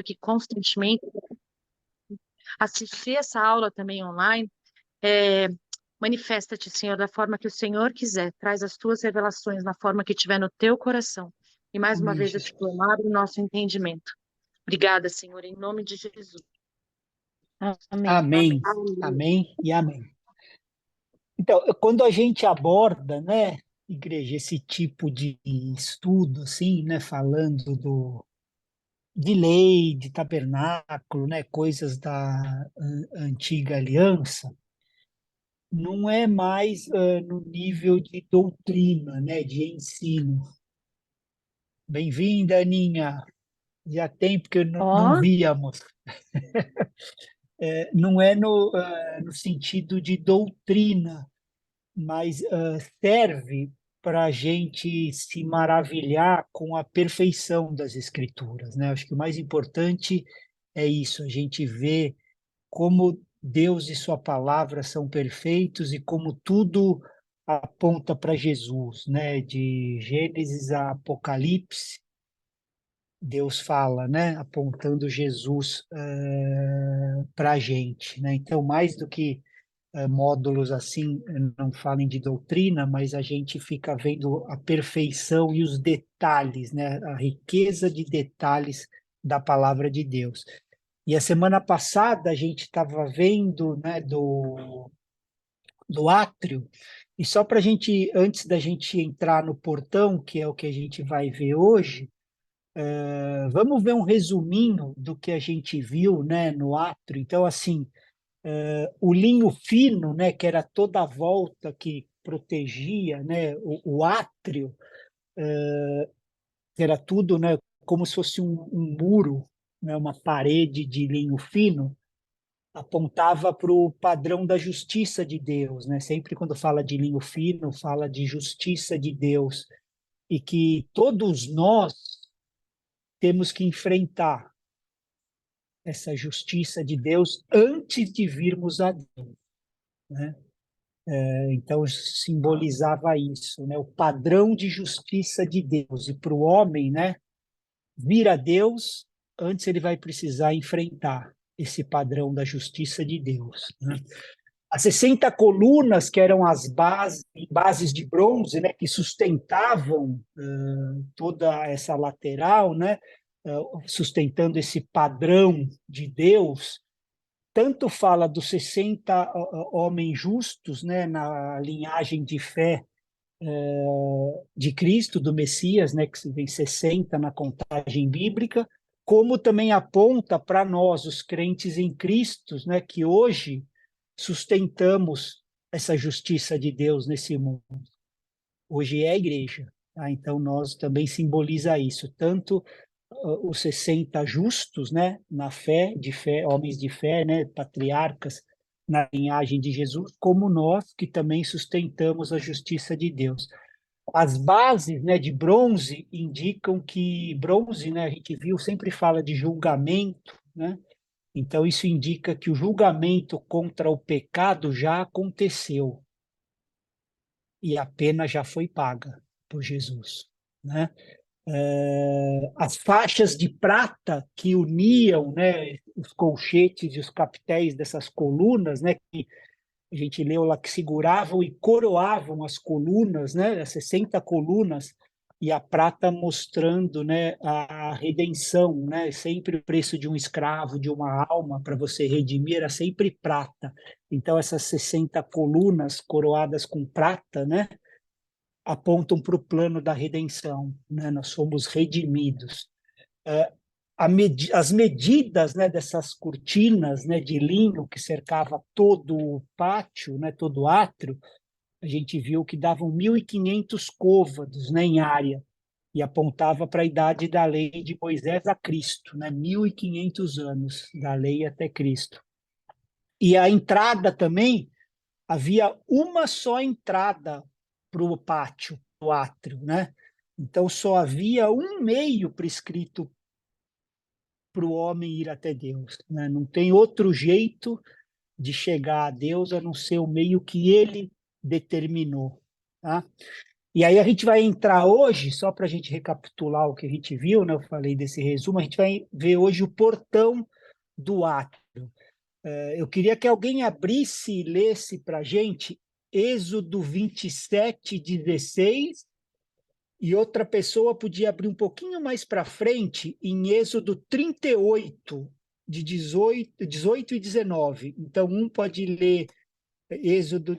aqui constantemente, assistir essa aula também online. É, manifesta-te, Senhor, da forma que o Senhor quiser. Traz as tuas revelações na forma que tiver no teu coração. E mais uma Amém, vez eu te Jesus. clamo, abre o nosso entendimento. Obrigada, Senhor, em nome de Jesus. Amém. Amém, Amém. amém e amém. Então, quando a gente aborda, né, igreja, esse tipo de estudo, assim, né, falando de lei, de tabernáculo, né, coisas da antiga aliança, não é mais no nível de doutrina, né, de ensino. Bem-vinda, Aninha. Já tempo que não Ó, víamos. Não é no sentido de doutrina, mas serve para a gente se maravilhar com a perfeição das Escrituras, né? Acho que o mais importante é isso, a gente vê como Deus e sua palavra são perfeitos e como tudo aponta para Jesus, né? De Gênesis a Apocalipse, Deus fala, né? Apontando Jesus para a gente, né? Então, mais do que módulos assim não falem de doutrina, mas a gente fica vendo a perfeição e os detalhes, né? A riqueza de detalhes da palavra de Deus. E a semana passada a gente estava vendo, né, do átrio, e só para a gente, antes da gente entrar no portão, que é o que a gente vai ver hoje, vamos ver um resuminho do que a gente viu, né, no átrio. Então, assim, o linho fino, né, que era toda a volta que protegia, né, o átrio, que era tudo, né, como se fosse um muro, né, uma parede de linho fino, apontava para o padrão da justiça de Deus, né? Sempre quando fala de linho fino, fala de justiça de Deus e que todos nós temos que enfrentar essa justiça de Deus antes de virmos a Deus, né? Então simbolizava isso, né? O padrão de justiça de Deus e para o homem, né? Vir a Deus, antes ele vai precisar enfrentar esse padrão da justiça de Deus, né? As 60 colunas, que eram as bases de bronze, né, que sustentavam toda essa lateral, né, sustentando esse padrão de Deus, tanto fala dos 60 homens justos, né, na linhagem de fé de Cristo, do Messias, né, que vem 60 na contagem bíblica, como também aponta para nós, os crentes em Cristo, né, que hoje sustentamos essa justiça de Deus nesse mundo. Hoje é a igreja, tá? Então nós também simboliza isso, tanto os 60 justos, né, na fé, homens de fé, né, patriarcas na linhagem de Jesus, como nós que também sustentamos a justiça de Deus. As bases, né, de bronze indicam que bronze, né, a gente viu, sempre fala de julgamento, né? Então isso indica que o julgamento contra o pecado já aconteceu e a pena já foi paga por Jesus, né? As faixas de prata que uniam, né, os colchetes e os capitéis dessas colunas, né, que a gente leu lá que seguravam e coroavam as colunas, né, as 60 colunas, e a prata mostrando, né, a redenção, né, sempre o preço de um escravo, de uma alma para você redimir era sempre prata. Então essas 60 colunas coroadas com prata, né, apontam para o plano da redenção, né? Nós somos redimidos. As medidas, né, dessas cortinas, né, de linho que cercava todo o pátio, né, todo o átrio, a gente viu que davam 1.500 côvados, né, em área, e apontava para a idade da lei de Moisés a Cristo, né, 1.500 anos da lei até Cristo. E a entrada também, havia uma só entrada para o pátio, para o átrio, né? Então só havia um meio prescrito para o homem ir até Deus, né? Não tem outro jeito de chegar a Deus a não ser o meio que ele determinou, tá? E aí a gente vai entrar hoje, só para a gente recapitular o que a gente viu, né? Eu falei desse resumo, a gente vai ver hoje o portão do átrio. Eu queria que alguém abrisse e lesse para a gente Êxodo 27:16, e outra pessoa podia abrir um pouquinho mais para frente em Êxodo 38, de 18 e 19. Então, um pode ler Êxodo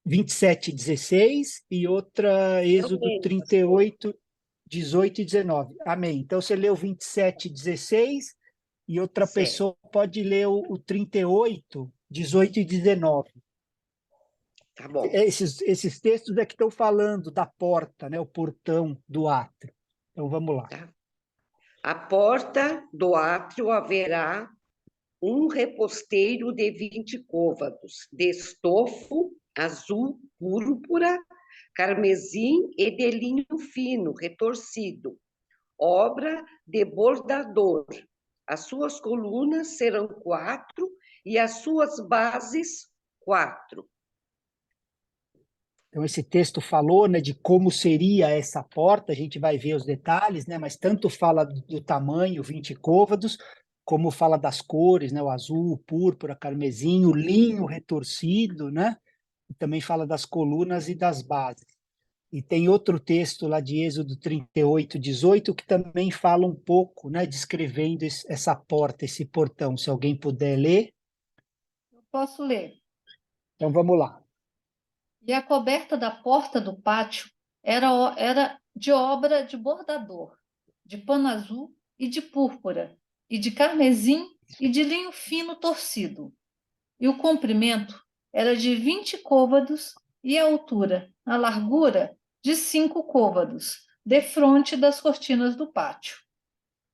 27:16 e outra Eu Êxodo leio, pastor. 38, 18 e 19. Amém. Então, você leu 27:16 e outra Certo. pessoa pode ler o 38, 18 e 19. Tá bom. Esses textos é que estão falando da porta, né, o portão do átrio. Então, vamos lá. Tá? À porta do átrio haverá um reposteiro de 20 côvados, de estofo azul, púrpura, carmesim e de linho fino, retorcido, obra de bordador. As suas colunas serão 4 e as suas bases 4. Então, esse texto falou, né, de como seria essa porta, a gente vai ver os detalhes, né, mas tanto fala do tamanho, 20 côvados, como fala das cores, né, o azul, o púrpura, carmesim, o linho retorcido, né, e também fala das colunas e das bases. E tem outro texto lá de Êxodo 38:18, que também fala um pouco, né, descrevendo essa porta, esse portão. Se alguém puder ler, Eu posso ler. então vamos lá. E a coberta da porta do pátio era de obra de bordador, de pano azul e de púrpura, e de carmesim e de linho fino torcido. E o comprimento era de 20 côvados e a altura, a largura, de 5 côvados, defronte das cortinas do pátio.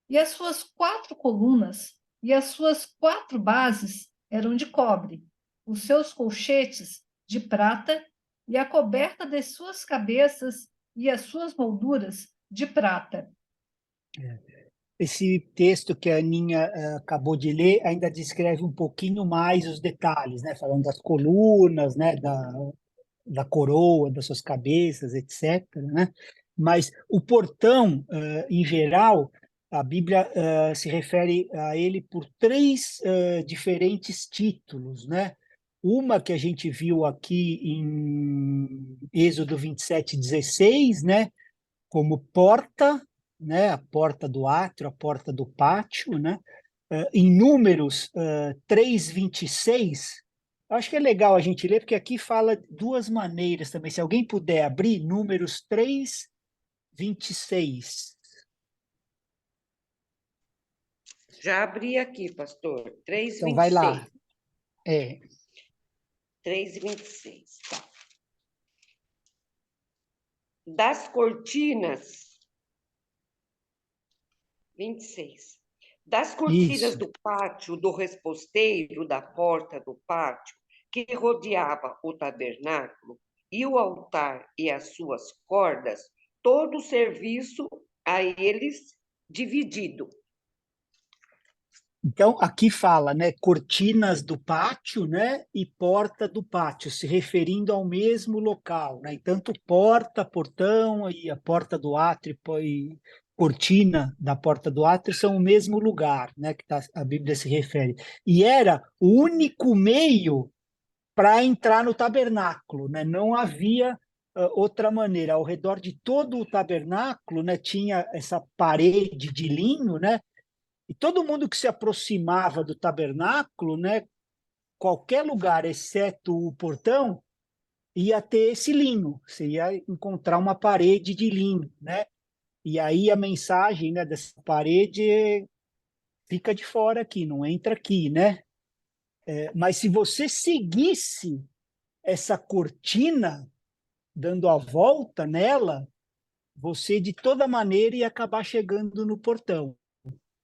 E as suas 4 colunas e as suas 4 bases eram de cobre, os seus colchetes de prata e a coberta de suas cabeças e as suas molduras de prata. Esse texto que a Aninha acabou de ler ainda descreve um pouquinho mais os detalhes, né, falando das colunas, né, da coroa, das suas cabeças, etc., né? Mas o portão, em geral, a Bíblia se refere a ele por três diferentes títulos, né? Uma que a gente viu aqui em Êxodo 27:16, né? Como porta, né? A porta do átrio, a porta do pátio, né? Em Números 3:26, acho que é legal a gente ler, porque aqui fala duas maneiras também. Se alguém puder abrir, Números 3:26. Já abri aqui, pastor. Então, vai lá. 3:26. Tá. Das cortinas, 26. Das cortinas Isso. do pátio, do resposteiro, da porta do pátio, que rodeava o tabernáculo, e o altar e as suas cordas, todo o serviço a eles dividido. Então, aqui fala, né, cortinas do pátio, né, e porta do pátio, se referindo ao mesmo local, né? E tanto porta, portão e a porta do átrio e cortina da porta do átrio são o mesmo lugar, né, que a Bíblia se refere. E era o único meio para entrar no tabernáculo, né? Não havia outra maneira. Ao redor de todo o tabernáculo, né, tinha essa parede de linho, né? E todo mundo que se aproximava do tabernáculo, né, qualquer lugar, exceto o portão, ia ter esse linho. Você ia encontrar uma parede de linho, né? E aí a mensagem, né, dessa parede fica de fora aqui, não entra aqui, né? Mas se você seguisse essa cortina, dando a volta nela, você de toda maneira ia acabar chegando no portão,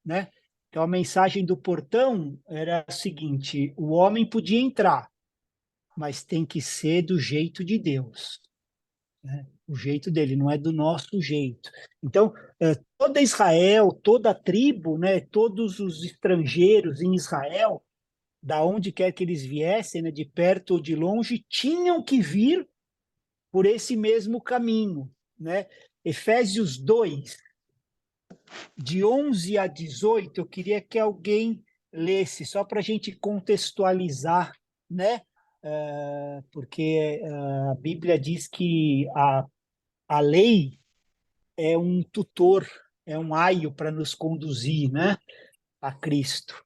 né? Então a mensagem do portão era a seguinte: o homem podia entrar, mas tem que ser do jeito de Deus, né? O jeito dele, não é do nosso jeito. Então, toda Israel, toda a tribo, né, todos os estrangeiros em Israel, da onde quer que eles viessem, né, de perto ou de longe, tinham que vir por esse mesmo caminho, né? Efésios 2, de 11 a 18, eu queria que alguém lesse, só para a gente contextualizar, né? Porque a Bíblia diz que a lei é um tutor, é um aio para nos conduzir, né, a Cristo.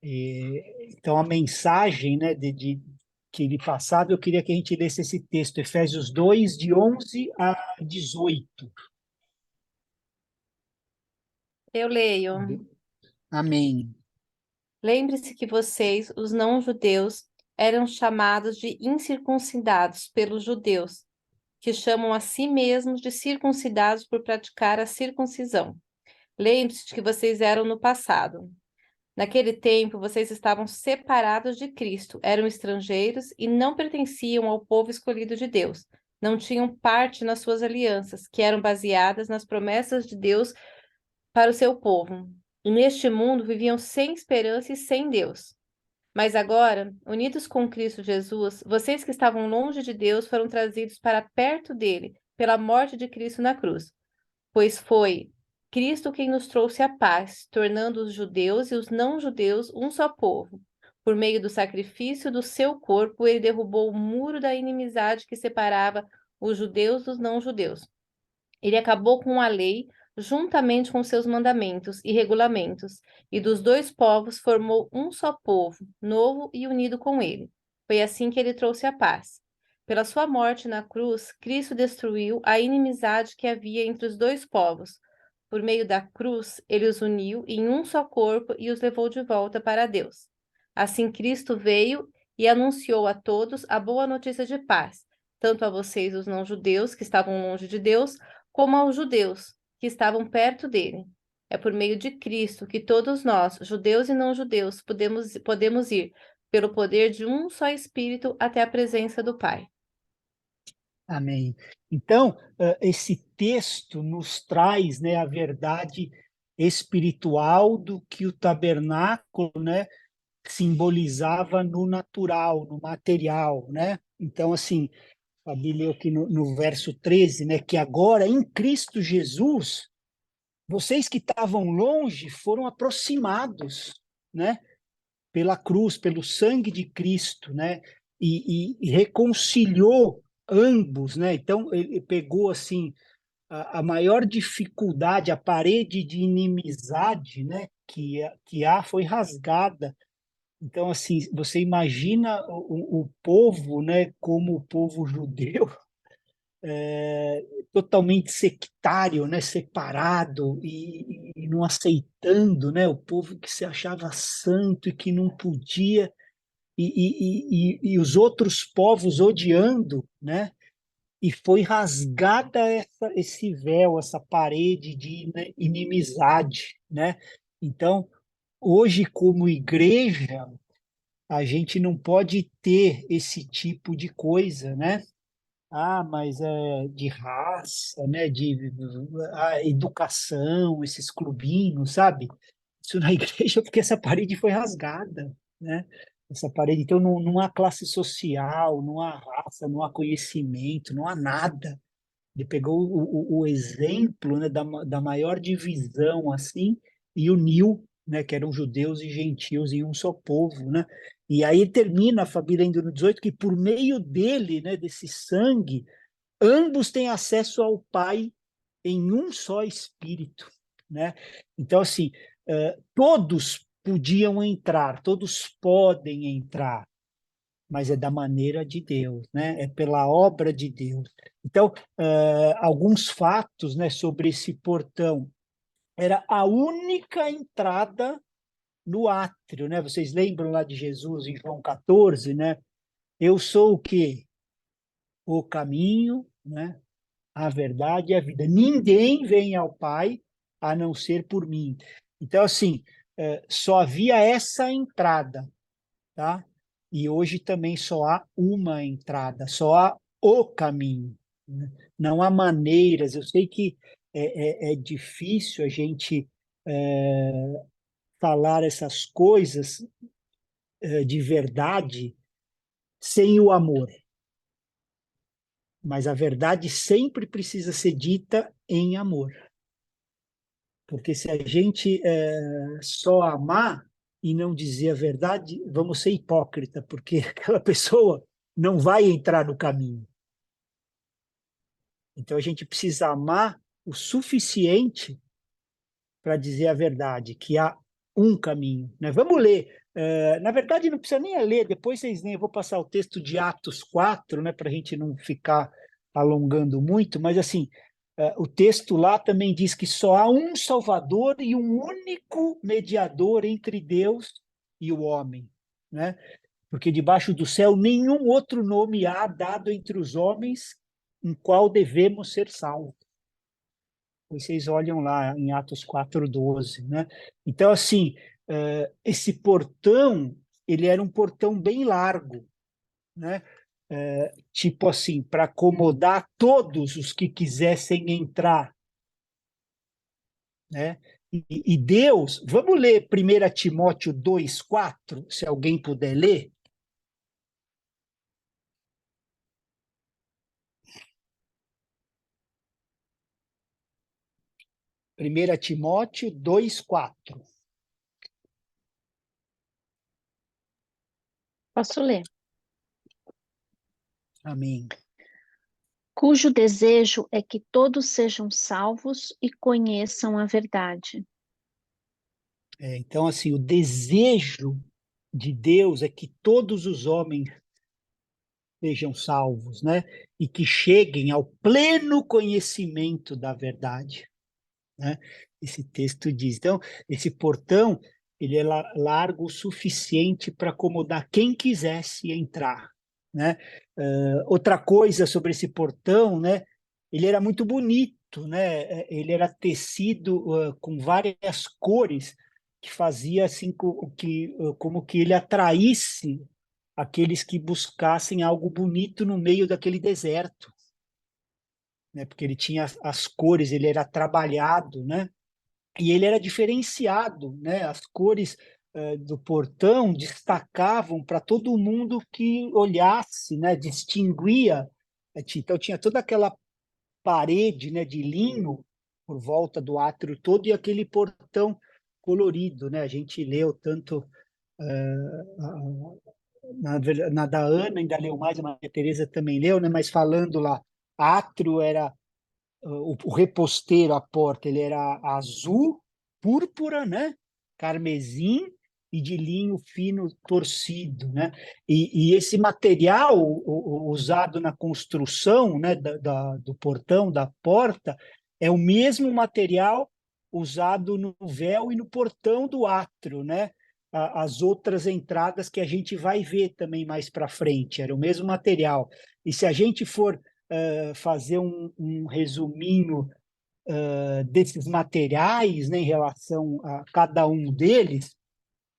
Então, a mensagem, né, que ele passava, eu queria que a gente lesse esse texto, Efésios 2, de 11 a 18. Eu leio. Amém. Lembre-se que vocês, os não-judeus, eram chamados de incircuncidados pelos judeus, que chamam a si mesmos de circuncidados por praticar a circuncisão. Lembre-se de que vocês eram no passado. Naquele tempo, vocês estavam separados de Cristo, eram estrangeiros e não pertenciam ao povo escolhido de Deus. Não tinham parte nas suas alianças, que eram baseadas nas promessas de Deus para o seu povo. E neste mundo viviam sem esperança e sem Deus. Mas agora, unidos com Cristo Jesus, vocês que estavam longe de Deus foram trazidos para perto dele, pela morte de Cristo na cruz. Pois foi Cristo quem nos trouxe a paz, tornando os judeus e os não-judeus um só povo. Por meio do sacrifício do seu corpo, ele derrubou o muro da inimizade que separava os judeus dos não-judeus. Ele acabou com a lei, juntamente com seus mandamentos e regulamentos, e dos dois povos formou um só povo, novo e unido com ele. Foi assim que ele trouxe a paz. Pela sua morte na cruz, Cristo destruiu a inimizade que havia entre os dois povos. Por meio da cruz, ele os uniu em um só corpo e os levou de volta para Deus. Assim, Cristo veio e anunciou a todos a boa notícia de paz, tanto a vocês, os não-judeus, que estavam longe de Deus, como aos judeus, que estavam perto dele. É por meio de Cristo que todos nós, judeus e não-judeus, podemos ir, pelo poder de um só Espírito, até a presença do Pai. Amém. Então, esse texto nos traz, né, a verdade espiritual do que o tabernáculo, né, simbolizava no natural, no material, né? Então, assim, a Bíblia aqui no verso 13, né, que agora em Cristo Jesus, vocês que estavam longe foram aproximados, né, pela cruz, pelo sangue de Cristo, né, e reconciliou ambos, né? Então ele pegou assim a maior dificuldade, a parede de inimizade, né, que há foi rasgada. Então assim, você imagina o povo, né, como o povo judeu, totalmente sectário, né, separado e não aceitando, né, o povo que se achava santo e que não podia, e os outros povos odiando, né, e foi rasgada esse véu, essa parede de inimizade, né? Então, hoje, como igreja, a gente não pode ter esse tipo de coisa, né? Ah, mas é de raça, né? De educação, esses clubinhos, sabe? Isso na igreja porque essa parede foi rasgada, né? Essa parede, então não há classe social, não há raça, não há conhecimento, não há nada. Ele pegou o exemplo, né, da maior divisão assim e uniu, né, que eram judeus e gentios em um só povo, né? E aí termina a família indo no 18 que por meio dele, né, desse sangue, ambos têm acesso ao Pai em um só Espírito, né? Então assim, todos podiam entrar, todos podem entrar, mas é da maneira de Deus, né? É pela obra de Deus. Então, alguns fatos, né, sobre esse portão. Era a única entrada no átrio, né? Vocês lembram lá de Jesus em João 14, né? Eu sou o quê? O caminho, né? A verdade e a vida. Ninguém vem ao Pai a não ser por mim. Então, assim, só havia essa entrada, tá? E hoje também só há uma entrada, só há o caminho, né? Não há maneiras. Eu sei que é difícil a gente falar essas coisas de verdade sem o amor, mas a verdade sempre precisa ser dita em amor. Porque se a gente só amar e não dizer a verdade, vamos ser hipócrita, porque aquela pessoa não vai entrar no caminho. Então a gente precisa amar o suficiente para dizer a verdade, que há um caminho, né? Vamos ler. Na verdade, não precisa nem ler, depois vocês leem, eu vou passar o texto de Atos 4, né, para a gente não ficar alongando muito, mas assim, o texto lá também diz que só há um Salvador e um único mediador entre Deus e o homem, né? Porque debaixo do céu nenhum outro nome há dado entre os homens em qual devemos ser salvos. Vocês olham lá em Atos 4:12, né? Então, assim, esse portão, ele era um portão bem largo, né? Tipo assim, para acomodar todos os que quisessem entrar, né? E Deus, vamos ler 1 Timóteo 2:4, se alguém puder ler. 1 Timóteo 2:4. Posso ler? Amém. Cujo desejo é que todos sejam salvos e conheçam a verdade. Então, assim, o desejo de Deus é que todos os homens sejam salvos, né? E que cheguem ao pleno conhecimento da verdade, né? Esse texto diz. Então, esse portão, ele é largo o suficiente para acomodar quem quisesse entrar, né? Outra coisa sobre esse portão, né? Ele era muito bonito, né? Ele era tecido com várias cores que fazia assim como que ele atraísse aqueles que buscassem algo bonito no meio daquele deserto, né? Porque ele tinha as cores, ele era trabalhado, né? E ele era diferenciado, né? As cores do portão destacavam para todo mundo que olhasse, né? Distinguia. Então tinha toda aquela parede, né, de linho por volta do átrio todo e aquele portão colorido, né? A gente leu tanto na da Ana ainda leu mais, a Maria Teresa também leu, né? Mas falando lá, átrio era o reposteiro, a porta, ele era azul, púrpura, né? Carmesim e de linho fino torcido, né? E esse material usado na construção, né, do portão, da porta, é o mesmo material usado no véu e no portão do átrio, né? As outras entradas que a gente vai ver também mais para frente, era o mesmo material. E se a gente for fazer um resuminho desses materiais, né, em relação a cada um deles.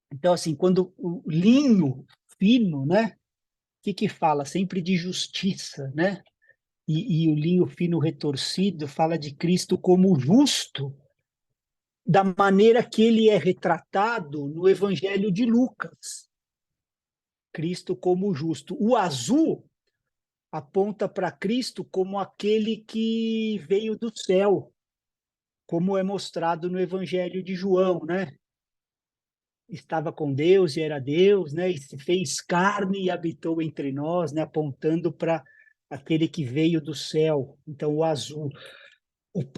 Então, assim, quando o linho fino, né, o que fala? Sempre de justiça, né? E o linho fino retorcido fala de Cristo como justo, da maneira que ele é retratado no Evangelho de Lucas. Cristo como justo. O azul aponta para Cristo como aquele que veio do céu, como é mostrado no Evangelho de João, né? Estava com Deus e era Deus, né? E se fez carne e habitou entre nós, né? Apontando para aquele que veio do céu. Então, o azul.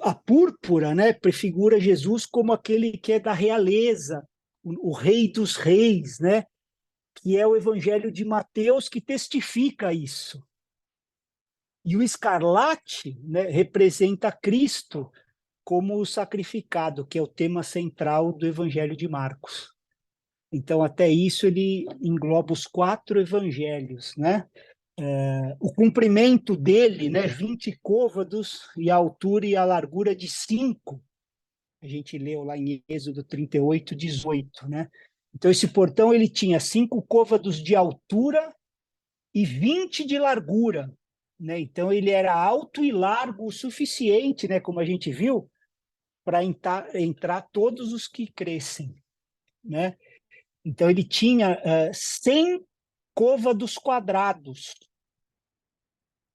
A púrpura, né? Prefigura Jesus como aquele que é da realeza, o rei dos reis, né? Que é o Evangelho de Mateus que testifica isso. E o escarlate, né, representa Cristo como o sacrificado, que é o tema central do Evangelho de Marcos. Então, até isso ele engloba os 4 evangelhos, né? O comprimento dele, né, 20 côvados, e a altura e a largura de 5. A gente leu lá em Êxodo 38:18, né? Então, esse portão ele tinha 5 côvados de altura e 20 de largura, né? Então, ele era alto e largo o suficiente, né, como a gente viu, para entrar todos os que crescem, né? Então, ele tinha 100 côvados quadrados.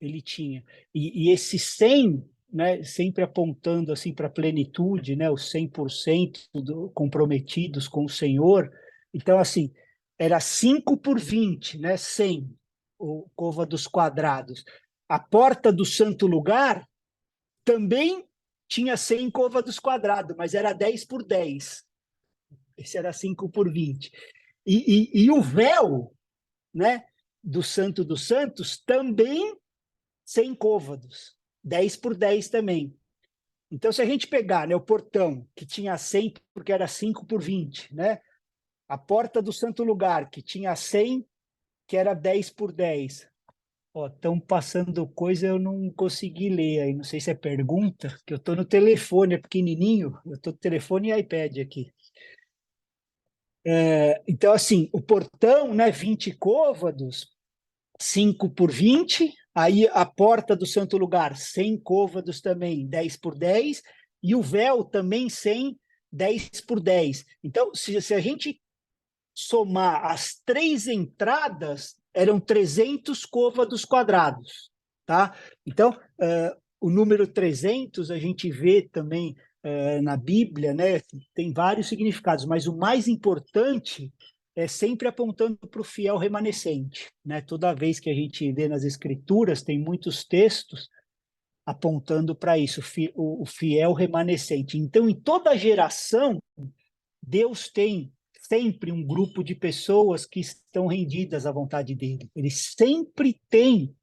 ele tinha. E esse 100, né, sempre apontando assim para a plenitude, né, os 100% comprometidos com o Senhor. Então, assim, era 5 por 20, né, 100, o côvados quadrados. A porta do santo lugar também tinha 100 côvados quadrados, mas era 10 por 10. Esse era 5 por 20. E o véu, né, do Santo dos Santos também 100 côvados, 10 por 10 também. Então, se a gente pegar, né, o portão, que tinha 100, porque era 5 por 20, né? A porta do Santo Lugar, que tinha 100, que era 10 por 10. Ó, estão passando coisa, eu não consegui ler aí, não sei se é pergunta, que eu estou no telefone, é pequenininho, eu estou no telefone e iPad aqui. Então, assim, o portão, né, 20 côvados, 5 por 20, aí a porta do santo lugar, 100 côvados também, 10 por 10, e o véu também 100, 10 por 10. Então, se a gente somar as 3 entradas, eram 300 côvados quadrados, tá? Então, o número 300 a gente vê também na Bíblia, né? Tem vários significados, mas o mais importante é sempre apontando para o fiel remanescente, né? Toda vez que a gente lê nas Escrituras, tem muitos textos apontando para isso, o fiel remanescente. Então, em toda geração, Deus tem sempre um grupo de pessoas que estão rendidas à vontade dele. Ele sempre tem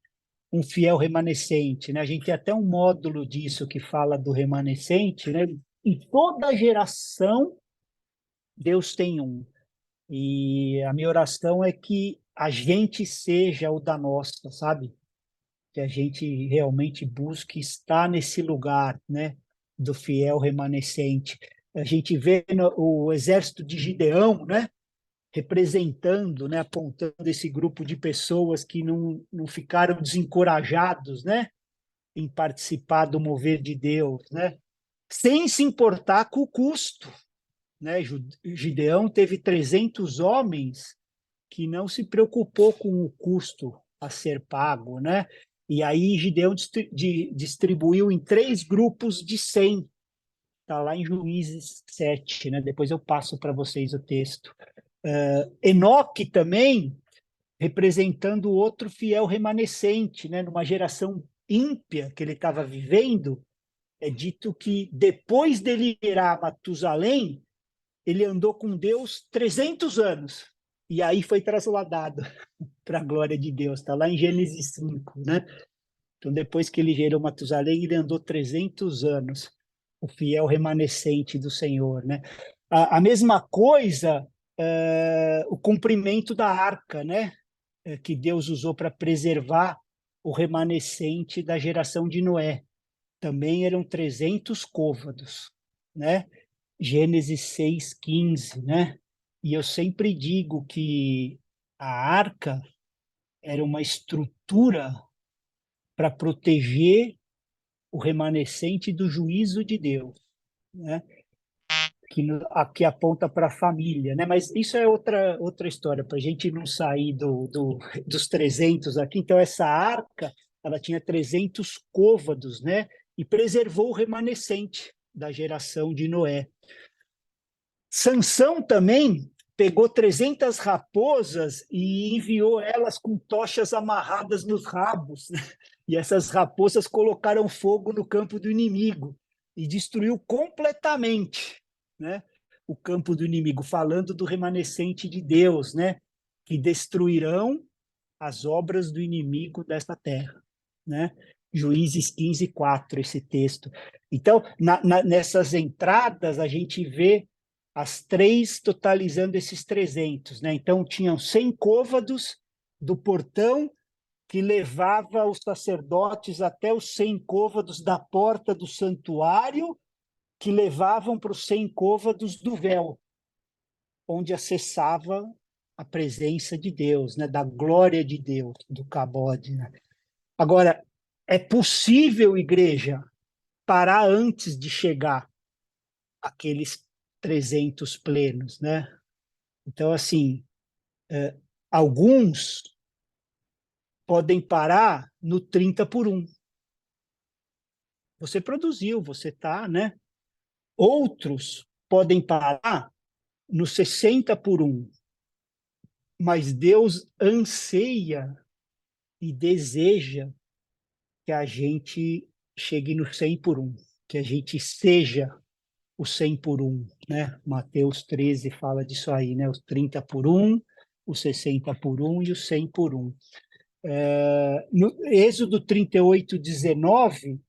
um fiel remanescente, né? A gente tem até um módulo disso que fala do remanescente, né? Em toda geração, Deus tem um. E a minha oração é que a gente seja o da nossa, sabe? Que a gente realmente busque estar nesse lugar, né? Do fiel remanescente. A gente vê o exército de Gideão, né? Representando, né? Apontando esse grupo de pessoas que não ficaram desencorajados, né? Em participar do mover de Deus, né? Sem se importar com o custo, né? Gideão teve 300 homens que não se preocupou com o custo a ser pago, né? E aí Gideão distribuiu em 3 grupos de 100. Está lá em Juízes 7, né? Depois eu passo para vocês o texto. Enoque também, representando outro fiel remanescente, né? Numa geração ímpia que ele estava vivendo, é dito que depois dele gerar Matusalém, ele andou com Deus 300 anos, e aí foi trasladado para a glória de Deus, está lá em Gênesis 5, né? Então, depois que ele gerou Matusalém, ele andou 300 anos, o fiel remanescente do Senhor, né? A mesma coisa, o cumprimento da arca, né? Que Deus usou para preservar o remanescente da geração de Noé. Também eram 300 côvados, né? Gênesis 6:15, né? E eu sempre digo que a arca era uma estrutura para proteger o remanescente do juízo de Deus, né? Que aponta para a família, né? Mas isso é outra história, para a gente não sair dos 300 aqui. Então, essa arca, ela tinha 300 côvados, né? E preservou o remanescente da geração de Noé. Sansão também pegou 300 raposas e enviou elas com tochas amarradas nos rabos, né? E essas raposas colocaram fogo no campo do inimigo e destruiu completamente, né, o campo do inimigo, falando do remanescente de Deus, né, que destruirão as obras do inimigo desta terra, né? Juízes 15:4, esse texto. Então, nessas entradas, a gente vê as 3 totalizando esses 300, né? Então, tinham 100 côvados do portão que levava os sacerdotes até os 100 côvados da porta do santuário, que levavam para os 100 côvados do véu, onde acessava a presença de Deus, né? Da glória de Deus, do cabode, né? Agora, é possível, igreja, parar antes de chegar aqueles 300 plenos, né? Então, assim, alguns podem parar no 30 por 1. Você produziu, você está, né? Outros podem parar no 60 por 1. Mas Deus anseia e deseja que a gente chegue no 100 por 1, que a gente seja o 100 por 1, né? Mateus 13 fala disso aí, né? Os 30 por 1, os 60 por 1 e os 100 por 1. No Êxodo 38, 19,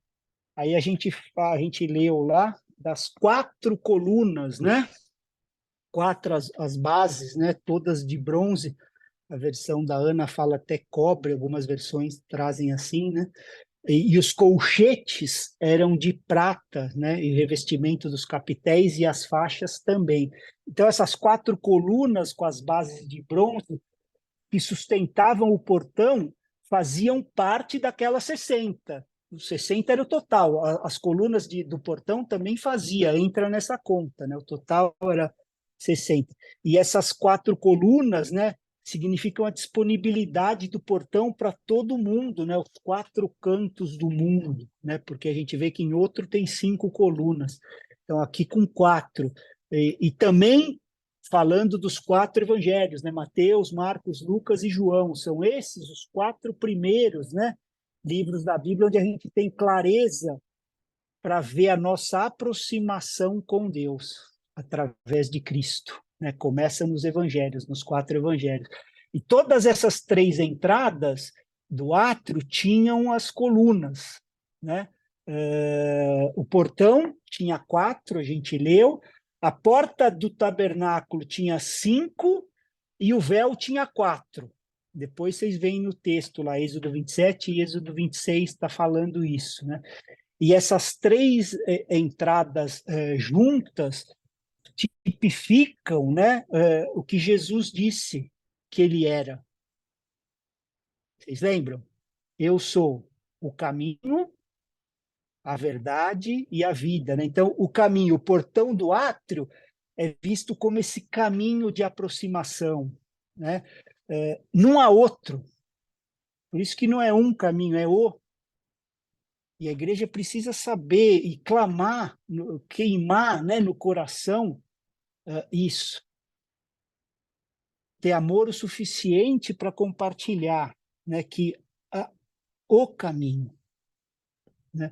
aí a gente leu lá das 4 colunas, né? 4 as bases, né? Todas de bronze. A versão da Ana fala até cobre, algumas versões trazem assim, né? E os colchetes eram de prata, né? E revestimento dos capitéis e as faixas também. Então, essas 4 colunas com as bases de bronze que sustentavam o portão faziam parte daquelas 60. Os 60 era o total. As colunas do portão também entra nessa conta, né? O total era 60. E essas 4 colunas, né, significam a disponibilidade do portão para todo mundo, né? Os 4 cantos do mundo, né? Porque a gente vê que em outro tem 5 colunas. Então, aqui com 4. E também falando dos 4 evangelhos, né? Mateus, Marcos, Lucas e João. São esses os 4 primeiros, né, livros da Bíblia onde a gente tem clareza para ver a nossa aproximação com Deus através de Cristo, né? Começa nos evangelhos, nos 4 evangelhos. E todas essas 3 entradas do átrio tinham as colunas, né? O portão tinha 4, a gente leu. A porta do tabernáculo tinha 5 e o véu tinha 4. Depois vocês veem no texto lá, Êxodo 27 e Êxodo 26 está falando isso, né? E essas 3 entradas juntas tipificam, né, o que Jesus disse que ele era. Vocês lembram? Eu sou o caminho, a verdade e a vida, né? Então, o caminho, o portão do átrio é visto como esse caminho de aproximação, né? Não há outro. Por isso que não é um caminho, é o. E a igreja precisa saber e clamar, queimar, né, no coração isso. Ter amor o suficiente para compartilhar, né, que o caminho, né?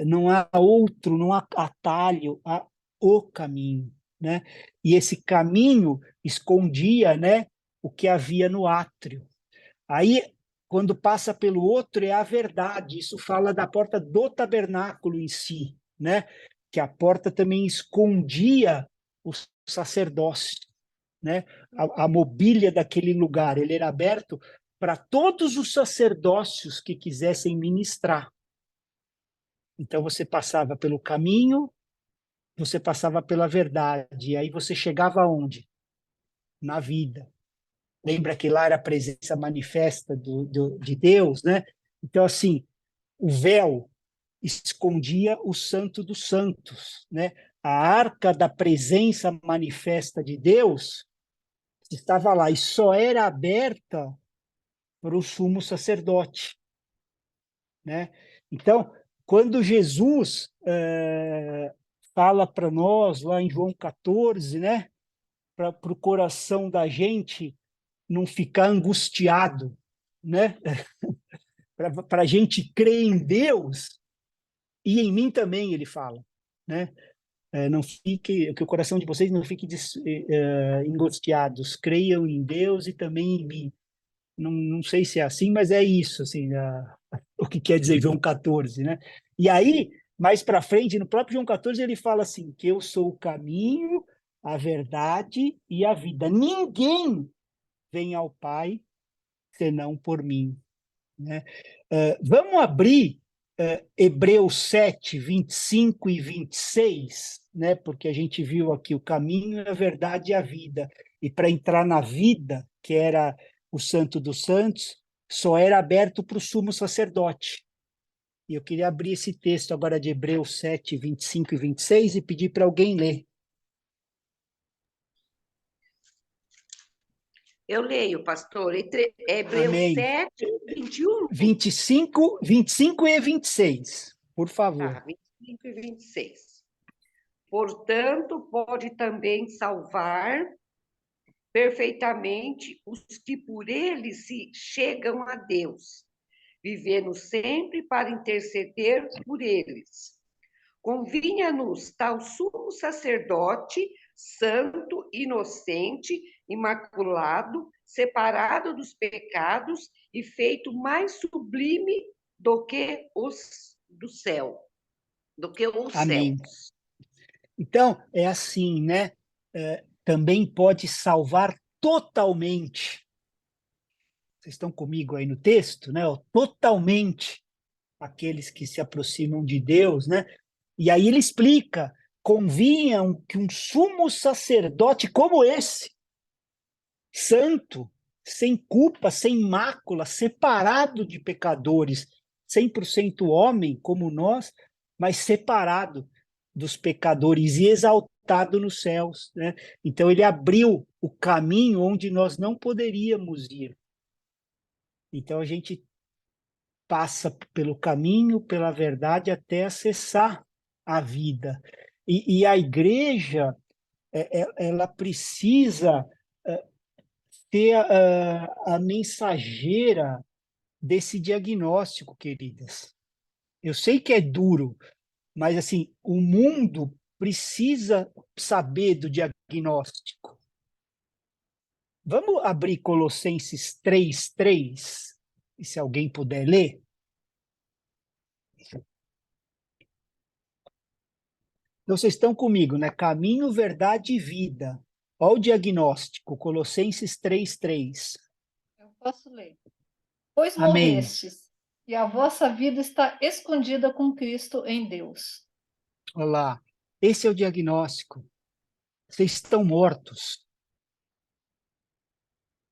Não há outro, não há atalho, há o caminho, né? E esse caminho escondia, né, o que havia no átrio. Aí, quando passa pelo outro, é a verdade. Isso fala da porta do tabernáculo em si, né? Que a porta também escondia o sacerdócio, né? A mobília daquele lugar, ele era aberto para todos os sacerdócios que quisessem ministrar. Então, você passava pelo caminho, você passava pela verdade, e aí você chegava aonde? Na vida. Lembra que lá era a presença manifesta de Deus, né? Então, assim, o véu escondia o Santo dos Santos, né? A arca da presença manifesta de Deus estava lá e só era aberta para o sumo sacerdote, né? Então, quando Jesus fala para nós, lá em João 14, né? Para o coração da gente não ficar angustiado, né? Para a gente crer em Deus e em mim também, ele fala, né? Não fique, que o coração de vocês não fique angustiados, creiam em Deus e também em mim. Não sei se é assim, mas é isso, assim, o que quer dizer João 14, né? E aí, mais para frente, no próprio João 14, ele fala assim, que eu sou o caminho, a verdade e a vida. Ninguém vem ao Pai senão por mim, né? Vamos abrir Hebreus 7, 25 e 26, né? Porque a gente viu aqui o caminho, a verdade e a vida. E para entrar na vida, que era o Santo dos Santos, só era aberto para o sumo sacerdote. E eu queria abrir esse texto agora de Hebreus 7, 25 e 26 e pedir para alguém ler. Eu leio, pastor, Hebreus Amém. 7, 21. 25 e 26, por favor. Tá, 25 e 26. Portanto, pode também salvar perfeitamente os que por ele se chegam a Deus, vivendo sempre para interceder por eles. Convinha-nos tal sumo sacerdote, santo, inocente, imaculado, separado dos pecados e feito mais sublime do que os do céu, do que os Amém. céus. Então, é assim, né? Também pode salvar totalmente. Vocês estão comigo aí no texto, né? Totalmente aqueles que se aproximam de Deus, né? E aí ele explica: convinha que um sumo sacerdote como esse, santo, sem culpa, sem mácula, separado de pecadores, 100% homem como nós, mas separado dos pecadores e exaltado nos céus, né? Então ele abriu o caminho onde nós não poderíamos ir. Então a gente passa pelo caminho, pela verdade, até acessar a vida. E a igreja, ela precisa ser a mensageira desse diagnóstico, queridas. Eu sei que é duro, mas assim, o mundo precisa saber do diagnóstico. Vamos abrir Colossenses 3:3, e se alguém puder ler. Então, vocês estão comigo, né? Caminho, verdade e vida. Olha o diagnóstico, Colossenses 3:3. Eu posso ler. Pois Amém. morrestes, e a vossa vida está escondida com Cristo em Deus. Olá. Esse é o diagnóstico. Vocês estão mortos.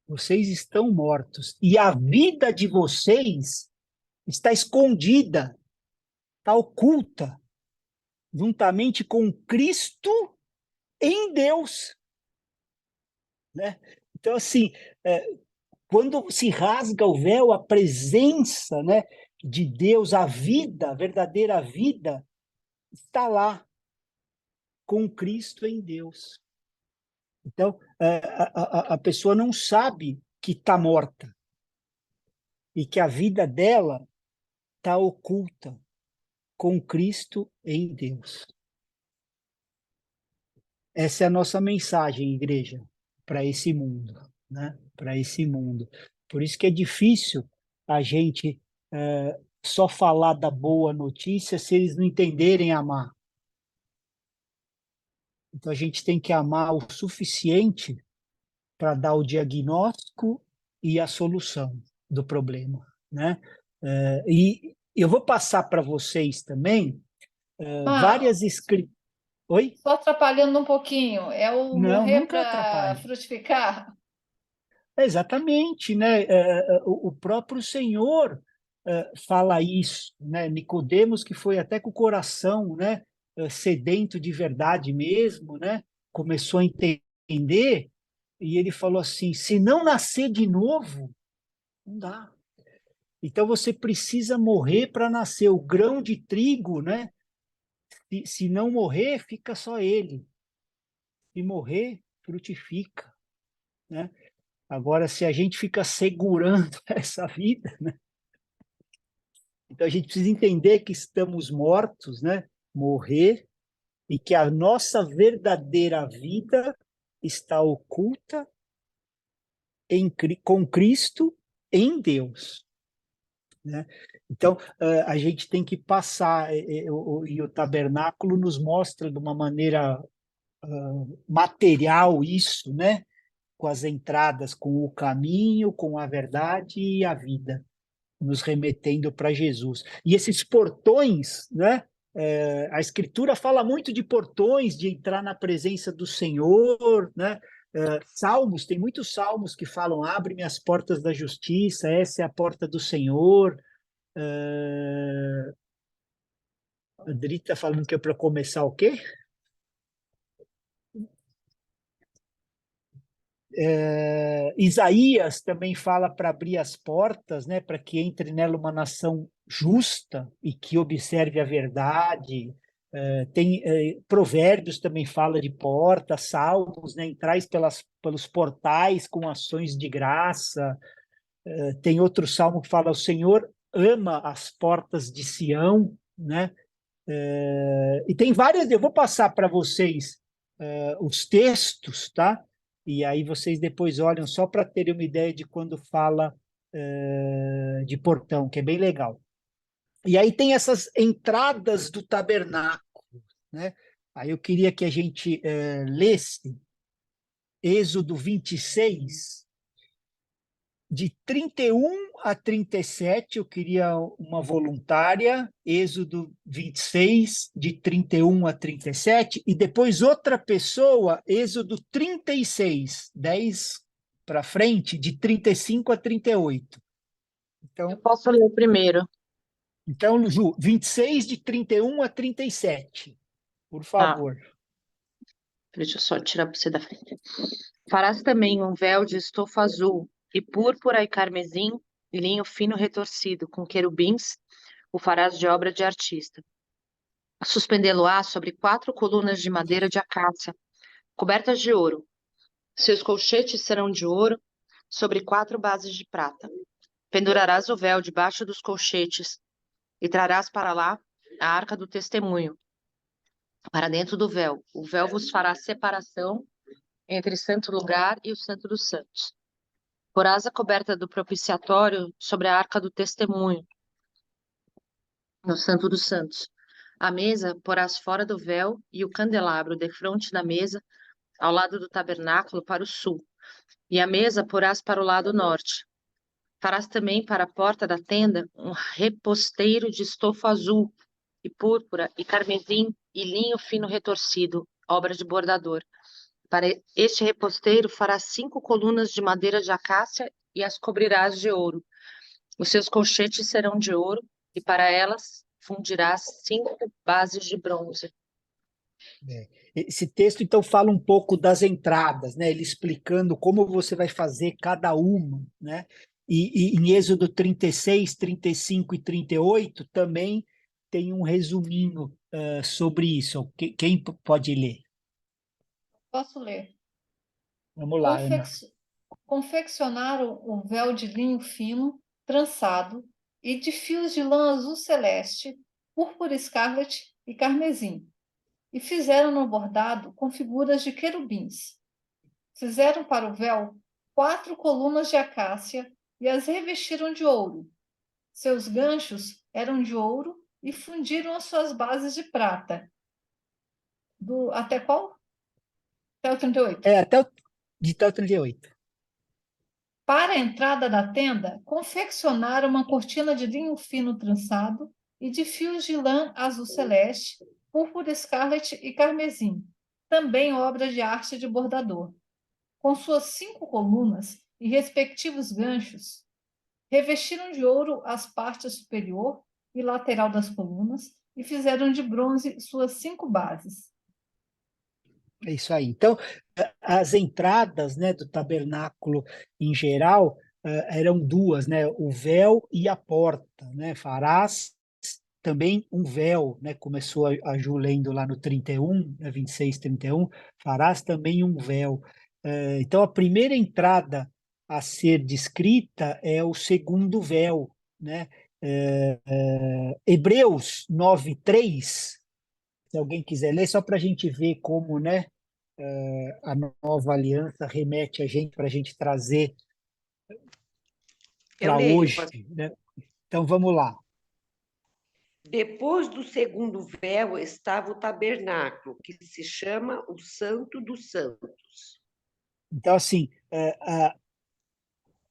Vocês estão mortos. E a vida de vocês está escondida, está oculta, juntamente com Cristo em Deus. Né? Então, assim, quando se rasga o véu, a presença, né, de Deus, a vida, a verdadeira vida, está lá, com Cristo em Deus. Então, a pessoa não sabe que está morta e que a vida dela está oculta com Cristo em Deus. Essa é a nossa mensagem, igreja, para esse mundo, né? Para esse mundo. Por isso que é difícil a gente só falar da boa notícia se eles não entenderem amar. Então a gente tem que amar o suficiente para dar o diagnóstico e a solução do problema, né? E eu vou passar para vocês também várias escrituras. Oi? Só atrapalhando um pouquinho, é o Não, morrer nunca para atrapalhe. frutificar? Exatamente, né? O próprio Senhor fala isso, né? Nicodemos, que foi até com o coração, né, sedento de verdade mesmo, né? Começou a entender e ele falou assim: se não nascer de novo, não dá. Então você precisa morrer para nascer. O grão de trigo, né? Se não morrer, fica só ele. Se morrer, frutifica, né? Agora, se a gente fica segurando essa vida, né? Então a gente precisa entender que estamos mortos, né? Morrer, e que a nossa verdadeira vida está oculta com Cristo em Deus, né? Então a gente tem que passar, e o tabernáculo nos mostra de uma maneira material isso, né? Com as entradas, com o caminho, com a verdade e a vida, nos remetendo para Jesus. E esses portões, né? A Escritura fala muito de portões, de entrar na presença do Senhor, né? Salmos, tem muitos salmos que falam: abre-me as portas da justiça, essa é a porta do Senhor. A Adri está falando que é para começar o quê? Isaías também fala para abrir as portas, né, para que entre nela uma nação justa e que observe a verdade. Tem Provérbios também fala de portas, Salmos, né, entrais pelos portais com ações de graça. Tem outro salmo que fala: o Senhor ama as portas de Sião, né? E tem várias, eu vou passar para vocês os textos, tá? E aí vocês depois olham só para terem uma ideia de quando fala de portão, que é bem legal. E aí tem essas entradas do tabernáculo, né? Aí eu queria que a gente lesse Êxodo 26, de 31 a 37, eu queria uma voluntária, Êxodo 26, de 31 a 37, e depois outra pessoa, Êxodo 36, 10 para frente, de 35 a 38. Eu posso ler o primeiro. Então, Ju, 26, de 31 a 37, por favor. Deixa eu só tirar você da frente. Farás também um véu de estofa azul, e púrpura e carmesim, e linho fino retorcido, com querubins, o farás de obra de artista. Suspendê-lo-á sobre 4 colunas de madeira de acácia, cobertas de ouro. Seus colchetes serão de ouro, sobre 4 bases de prata. Pendurarás o véu debaixo dos colchetes, e trarás para lá a arca do testemunho, para dentro do véu. O véu vos fará separação entre santo lugar e o santo dos santos. Porás a coberta do propiciatório sobre a arca do testemunho, no santo dos santos. A mesa porás fora do véu e o candelabro defronte da mesa, ao lado do tabernáculo para o sul. E a mesa porás para o lado norte. Farás também para a porta da tenda um reposteiro de estofa azul e púrpura e carmesim e linho fino retorcido, obra de bordador. Para este reposteiro farás 5 colunas de madeira de acácia e as cobrirás de ouro. Os seus colchetes serão de ouro, e para elas fundirás 5 bases de bronze. Esse texto, então, fala um pouco das entradas, né? Ele explicando como você vai fazer cada uma, né? E em Êxodo 36, 35 e 38 também tem um resuminho sobre isso. Quem pode ler? Posso ler. Vamos lá, Ana. Confeccionaram um véu de linho fino, trançado, e de fios de lã azul celeste, púrpura escarlate e carmesim, e fizeram no bordado com figuras de querubins. Fizeram para o véu 4 colunas de acácia e as revestiram de ouro. Seus ganchos eram de ouro e fundiram as suas bases de prata. Até qual? Até o 38. Até o 38. Para a entrada da tenda, confeccionaram uma cortina de linho fino trançado e de fios de lã azul celeste, púrpura escarlate e carmesim, também obra de arte de bordador. Com suas 5 colunas e respectivos ganchos, revestiram de ouro as partes superior e lateral das colunas e fizeram de bronze suas 5 bases. É isso aí. Então, as entradas, né, do tabernáculo em geral eram duas, né? O véu e a porta, né? Farás também um véu, né? Começou a Ju lendo lá no 31, 26, 31, farás também um véu. Então, a primeira entrada a ser descrita é o segundo véu, né? Hebreus 9:3, se alguém quiser ler, só para a gente ver como, né, a nova aliança remete a gente, para a gente trazer para hoje, né? Então, vamos lá. Depois do segundo véu estava o tabernáculo, que se chama o Santo dos Santos. Então,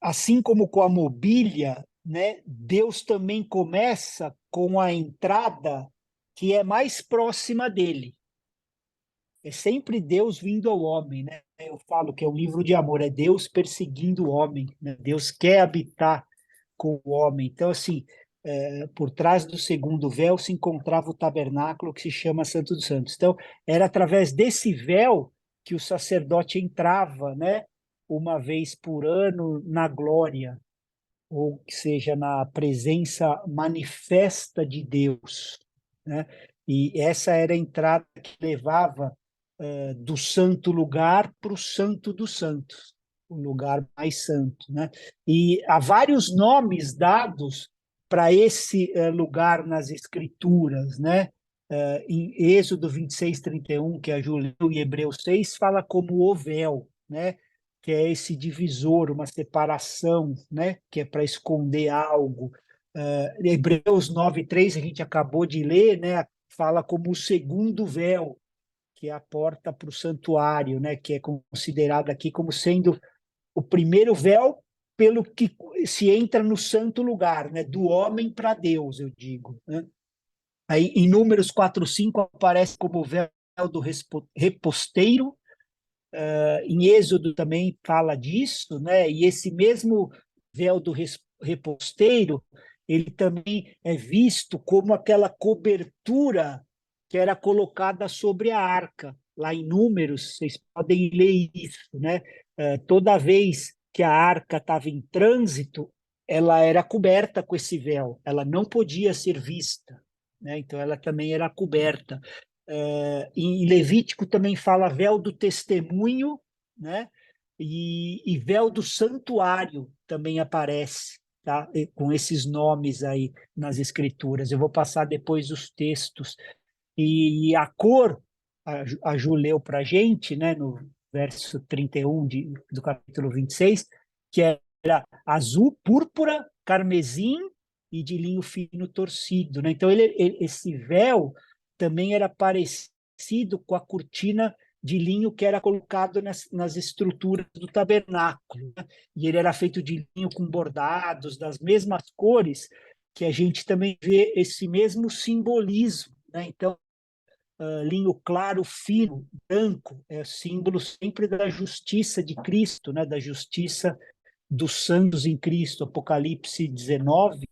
assim como com a mobília, né, Deus também começa com a entrada que é mais próxima dele. É sempre Deus vindo ao homem, né? Eu falo que é um livro de amor, é Deus perseguindo o homem, né? Deus quer habitar com o homem. Então, assim, por trás do segundo véu se encontrava o tabernáculo que se chama Santo dos Santos. Então, era através desse véu que o sacerdote entrava, né, uma vez por ano na glória, ou que seja na presença manifesta de Deus, né? E essa era a entrada que levava do santo lugar para o santo dos santos, o lugar mais santo, né? E há vários nomes dados para esse lugar nas Escrituras, né? Em Êxodo 26, 31, que a Ju leu, e Hebreus 6, fala como o véu, né? Que é esse divisor, uma separação, né? Que é para esconder algo. Hebreus 9:3, a gente acabou de ler, né? Fala como o segundo véu, que é a porta para o santuário, né? Que é considerado aqui como sendo o primeiro véu pelo que se entra no santo lugar, né? Do homem para Deus, eu digo, né? Aí, em Números 4:5 aparece como o véu do reposteiro. Em Êxodo também fala disso, né? E esse mesmo véu do reposteiro, ele também é visto como aquela cobertura que era colocada sobre a arca. Lá em Números, vocês podem ler isso, né? Toda vez que a arca estava em trânsito, ela era coberta com esse véu, ela não podia ser vista, né? Então ela também era coberta. Em Levítico também fala véu do testemunho, né? E véu do santuário também aparece, tá? Com esses nomes aí nas escrituras. Eu vou passar depois os textos. E a cor, a Ju leu para a gente, né? No verso 31 do capítulo 26, que era azul, púrpura, carmesim e de linho fino torcido, né? Então esse véu também era parecido com a cortina de linho que era colocado nas estruturas do tabernáculo, né? E ele era feito de linho com bordados das mesmas cores, que a gente também vê esse mesmo simbolismo, né? Então, linho claro, fino, branco, é símbolo sempre da justiça de Cristo, né? Da justiça dos santos em Cristo. Apocalipse 19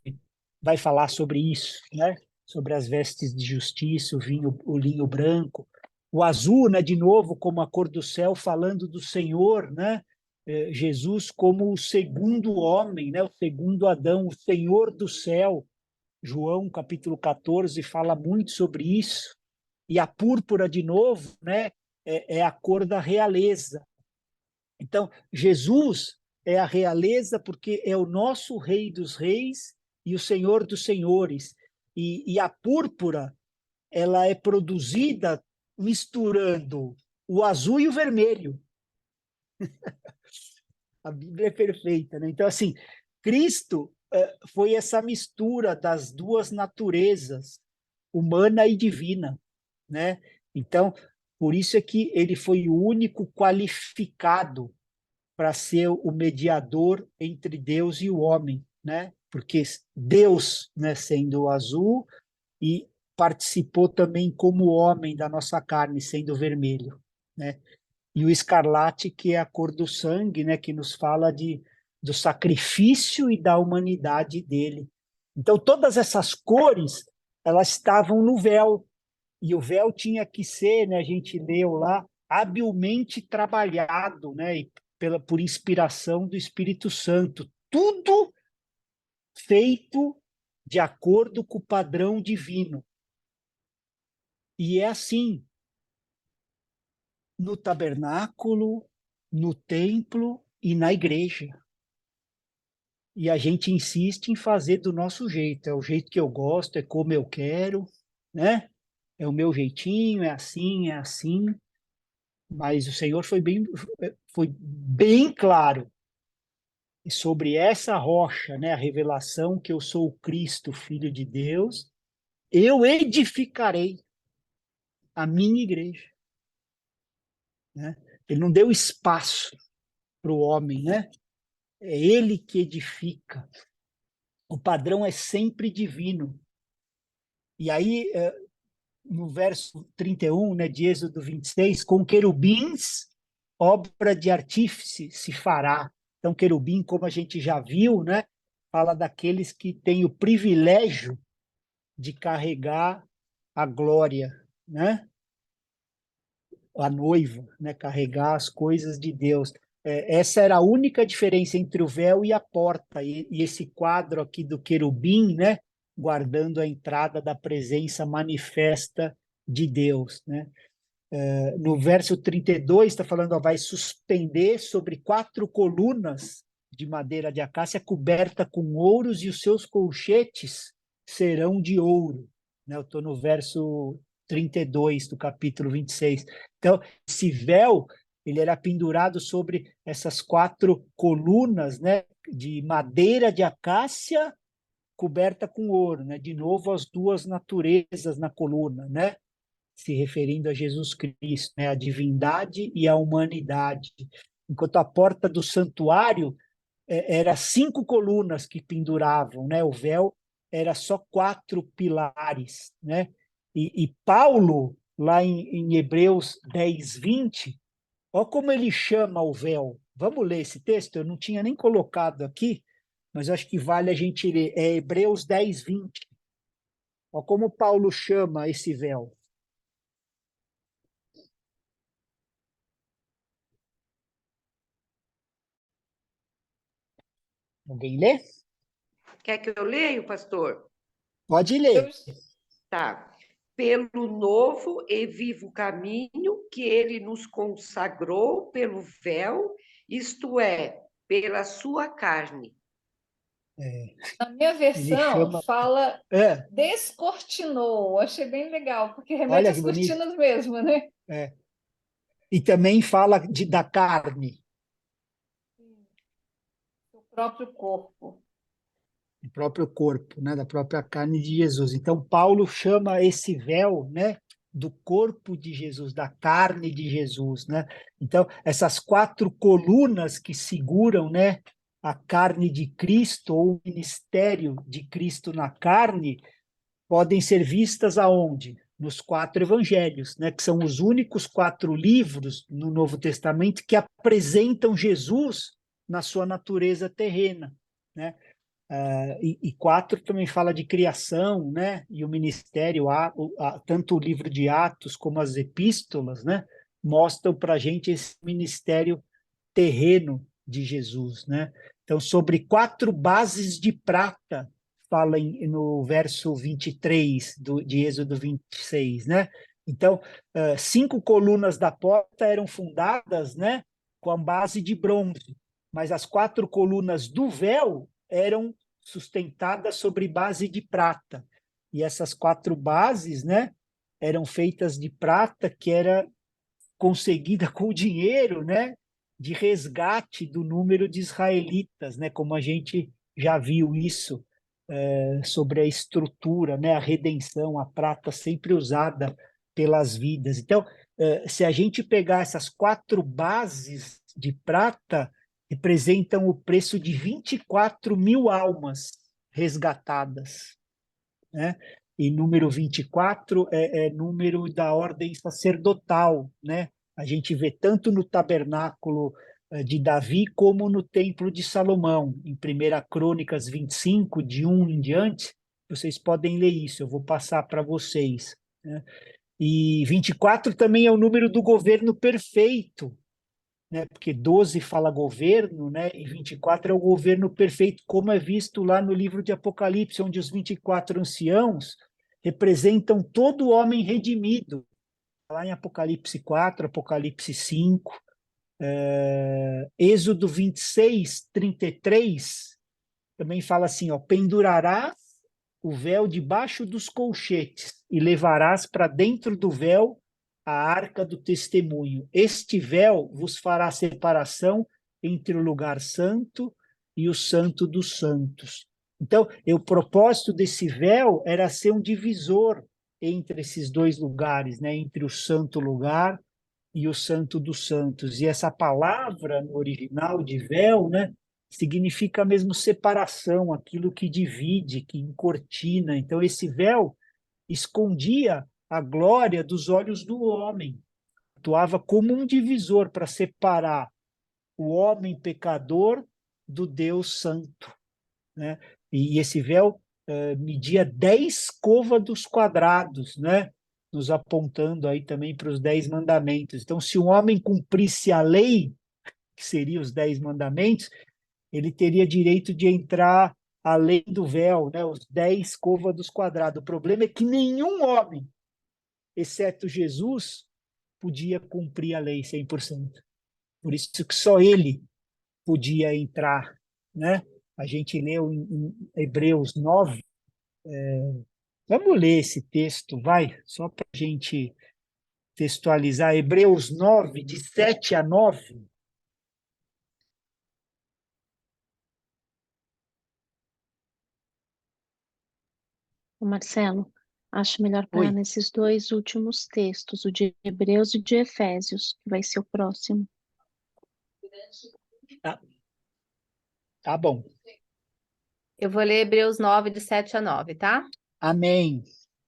vai falar sobre isso, né? Sobre as vestes de justiça, o linho branco. O azul, né? De novo, como a cor do céu, falando do Senhor, né? Jesus como o segundo homem, né? O segundo Adão, o Senhor do céu. João, capítulo 14, fala muito sobre isso. E a púrpura, de novo, né? É a cor da realeza. Então, Jesus é a realeza porque é o nosso Rei dos Reis e o Senhor dos Senhores. E a púrpura, ela é produzida misturando o azul e o vermelho. A Bíblia é perfeita, né? Então, assim, Cristo foi essa mistura das duas naturezas, humana e divina, né? Então, por isso é que ele foi o único qualificado para ser o mediador entre Deus e o homem, né? Porque Deus, né, sendo o azul, e participou também como homem da nossa carne, sendo vermelho, né? E o escarlate, que é a cor do sangue, né, que nos fala do sacrifício e da humanidade dele. Então, todas essas cores, elas estavam no véu, e o véu tinha que ser, né, a gente leu lá, habilmente trabalhado, né, e por inspiração do Espírito Santo. Tudo feito de acordo com o padrão divino. E é assim no tabernáculo, no templo e na igreja. E a gente insiste em fazer do nosso jeito. É o jeito que eu gosto, é como eu quero, né? É o meu jeitinho, é assim, é assim. Mas o Senhor foi bem claro sobre essa rocha, né? A revelação que eu sou o Cristo, Filho de Deus. Eu edificarei a minha igreja, né? Ele não deu espaço para o homem, né? É ele que edifica. O padrão é sempre divino. E aí, no verso 31, né, de Êxodo 26, com querubins, obra de artífice se fará. Então, querubim, como a gente já viu, né, fala daqueles que têm o privilégio de carregar a glória, né? A noiva, né, carregar as coisas de Deus. essa era a única diferença entre o véu e a porta, e esse quadro aqui do querubim, né, guardando a entrada da presença manifesta de Deus, né? No verso 32 está falando, ó, vai suspender sobre 4 colunas de madeira de acácia coberta com ouros e os seus colchetes serão de ouro, né? Eu estou no verso 32 do capítulo 26. Então, esse véu, ele era pendurado sobre essas 4 colunas, né, de madeira de acácia coberta com ouro, né? De novo, as 2 naturezas na coluna, né? Se referindo a Jesus Cristo, né? A divindade e a humanidade. Enquanto a porta do santuário era 5 colunas que penduravam, né? O véu era só 4 pilares, né? E Paulo, lá em Hebreus 10, 20, olha como ele chama o véu. Vamos ler esse texto? Eu não tinha nem colocado aqui, mas acho que vale a gente ler. É Hebreus 10, 20. Olha como Paulo chama esse véu. Alguém lê? Quer que eu leia, pastor? Pode ler. Tá. Pelo novo e vivo caminho que ele nos consagrou pelo véu, isto é, pela sua carne. Na minha Ele versão, chama. fala É, descortinou. Achei bem legal, porque remete olha às que bonito. cortinas mesmo, né? É. E também fala da carne, O próprio corpo. do próprio corpo, né, da própria carne de Jesus. Então, Paulo chama esse véu, né, do corpo de Jesus, da carne de Jesus, né? Então, essas 4 colunas que seguram, né, a carne de Cristo ou o ministério de Cristo na carne podem ser vistas aonde? Nos 4 evangelhos, né, que são os únicos 4 livros no Novo Testamento que apresentam Jesus na sua natureza terrena, né? E 4 também fala de criação, né? E o ministério, tanto o livro de Atos como as epístolas, né? Mostram para a gente esse ministério terreno de Jesus, né? Então, sobre 4 bases de prata, fala no verso 23 de Êxodo 26, né? Então, 5 colunas da porta eram fundadas, né, com a base de bronze, mas as 4 colunas do véu eram sustentadas sobre base de prata. E essas 4 bases, né, eram feitas de prata que era conseguida com o dinheiro, né, de resgate do número de israelitas, né, como a gente já viu isso sobre a estrutura, né, a redenção, a prata sempre usada pelas vidas. Então, se a gente pegar essas 4 bases de prata, representam o preço de 24 mil almas resgatadas, né? E número 24 é número da ordem sacerdotal, né? A gente vê tanto no tabernáculo de Davi como no templo de Salomão, em 1 Crônicas 25, de 1 em diante, vocês podem ler isso, eu vou passar para vocês, né? E 24 também é o número do governo perfeito, né? Porque 12 fala governo, né? E 24 é o governo perfeito, como é visto lá no livro de Apocalipse, onde os 24 anciãos representam todo homem redimido. Lá em Apocalipse 4, Apocalipse 5, Êxodo 26, 33, também fala assim, ó, pendurarás o véu debaixo dos colchetes e levarás para dentro do véu a arca do testemunho. Este véu vos fará separação entre o lugar santo e o santo dos santos. Então, o propósito desse véu era ser um divisor entre esses 2 lugares, né? Entre o santo lugar e o santo dos santos. E essa palavra no original de véu, né, significa mesmo separação, aquilo que divide, que encortina. Então, esse véu escondia a glória dos olhos do homem, atuava como um divisor para separar o homem pecador do Deus santo, né? E esse véu media 10 côvados quadrados, né? Nos apontando aí também para os 10 mandamentos. Então, se um homem cumprisse a lei, que seriam os 10 mandamentos, ele teria direito de entrar além do véu, né, os 10 côvados quadrados. O problema é que nenhum homem, exceto Jesus, podia cumprir a lei 100%. Por isso que só ele podia entrar, né? A gente leu em Hebreus 9. Vamos ler esse texto, vai, só para a gente textualizar. Hebreus 9, de 7 a 9. Marcelo, acho melhor parar Oi. nesses dois últimos textos, o de Hebreus e de Efésios, que vai ser o próximo. Tá bom. Eu vou ler Hebreus 9, de 7 a 9, tá? Amém.